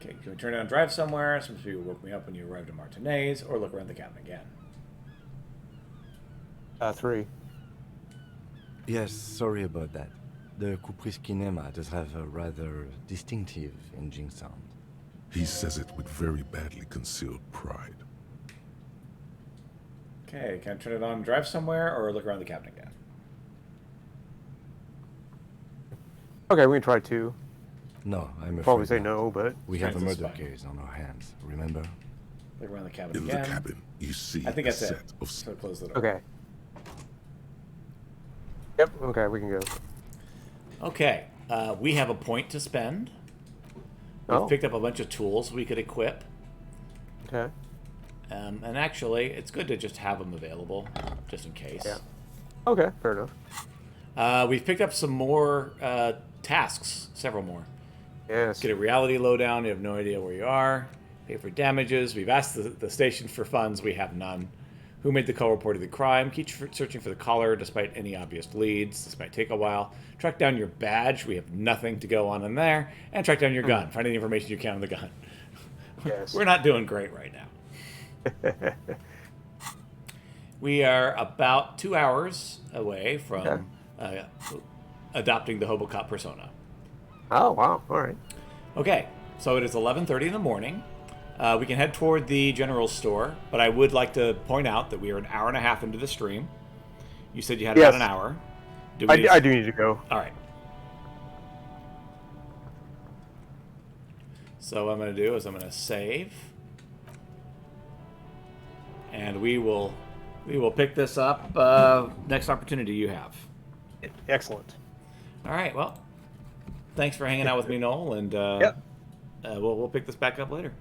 Okay, can we turn it on and drive somewhere? Some people woke me up when you arrived in Martinez, or look around the cabin again. 3. Yes, sorry about that. The Kupris Kinema does have a rather distinctive engine sound. He says it with very badly concealed pride. Okay, can I turn it on and drive somewhere, or look around the cabin again? Okay, we can try 2. No, I'm afraid Probably say not. no, but... We have a Transit murder spy. case on our hands, remember? Look around the cabin In again. the cabin, you see I think a that's it. set of... So close the door. Okay. Yep, okay, we can go. Okay, we have a point to spend. We've picked up a bunch of tools we could equip. Okay. And actually, it's good to just have them available, just in case. Yeah. Okay, fair enough. We've picked up some more tasks, several more. Yes. Get a reality lowdown, you have no idea where you are. Pay for damages. We've asked the station for funds, we have none. Who made the call reported the crime? Keep searching for the caller despite any obvious leads. This might take a while. Track down your badge. We have nothing to go on in there. And track down your gun. Find any information you can on the gun. Yes. We're not doing great right now. We are about 2 hours away from adopting the Hobocop persona. Oh, wow. All right. Okay, so it is 11:30 in the morning. We can head toward the general store, but I would like to point out that we are an hour and a half into the stream. You said you had about Yes. an hour. I do need to go. All right. I do need to go. All right. So what I'm going to do is I'm going to save. And we will pick this up next opportunity you have. Excellent. All right. Well, thanks for hanging out with me, Noel, and we'll pick this back up later.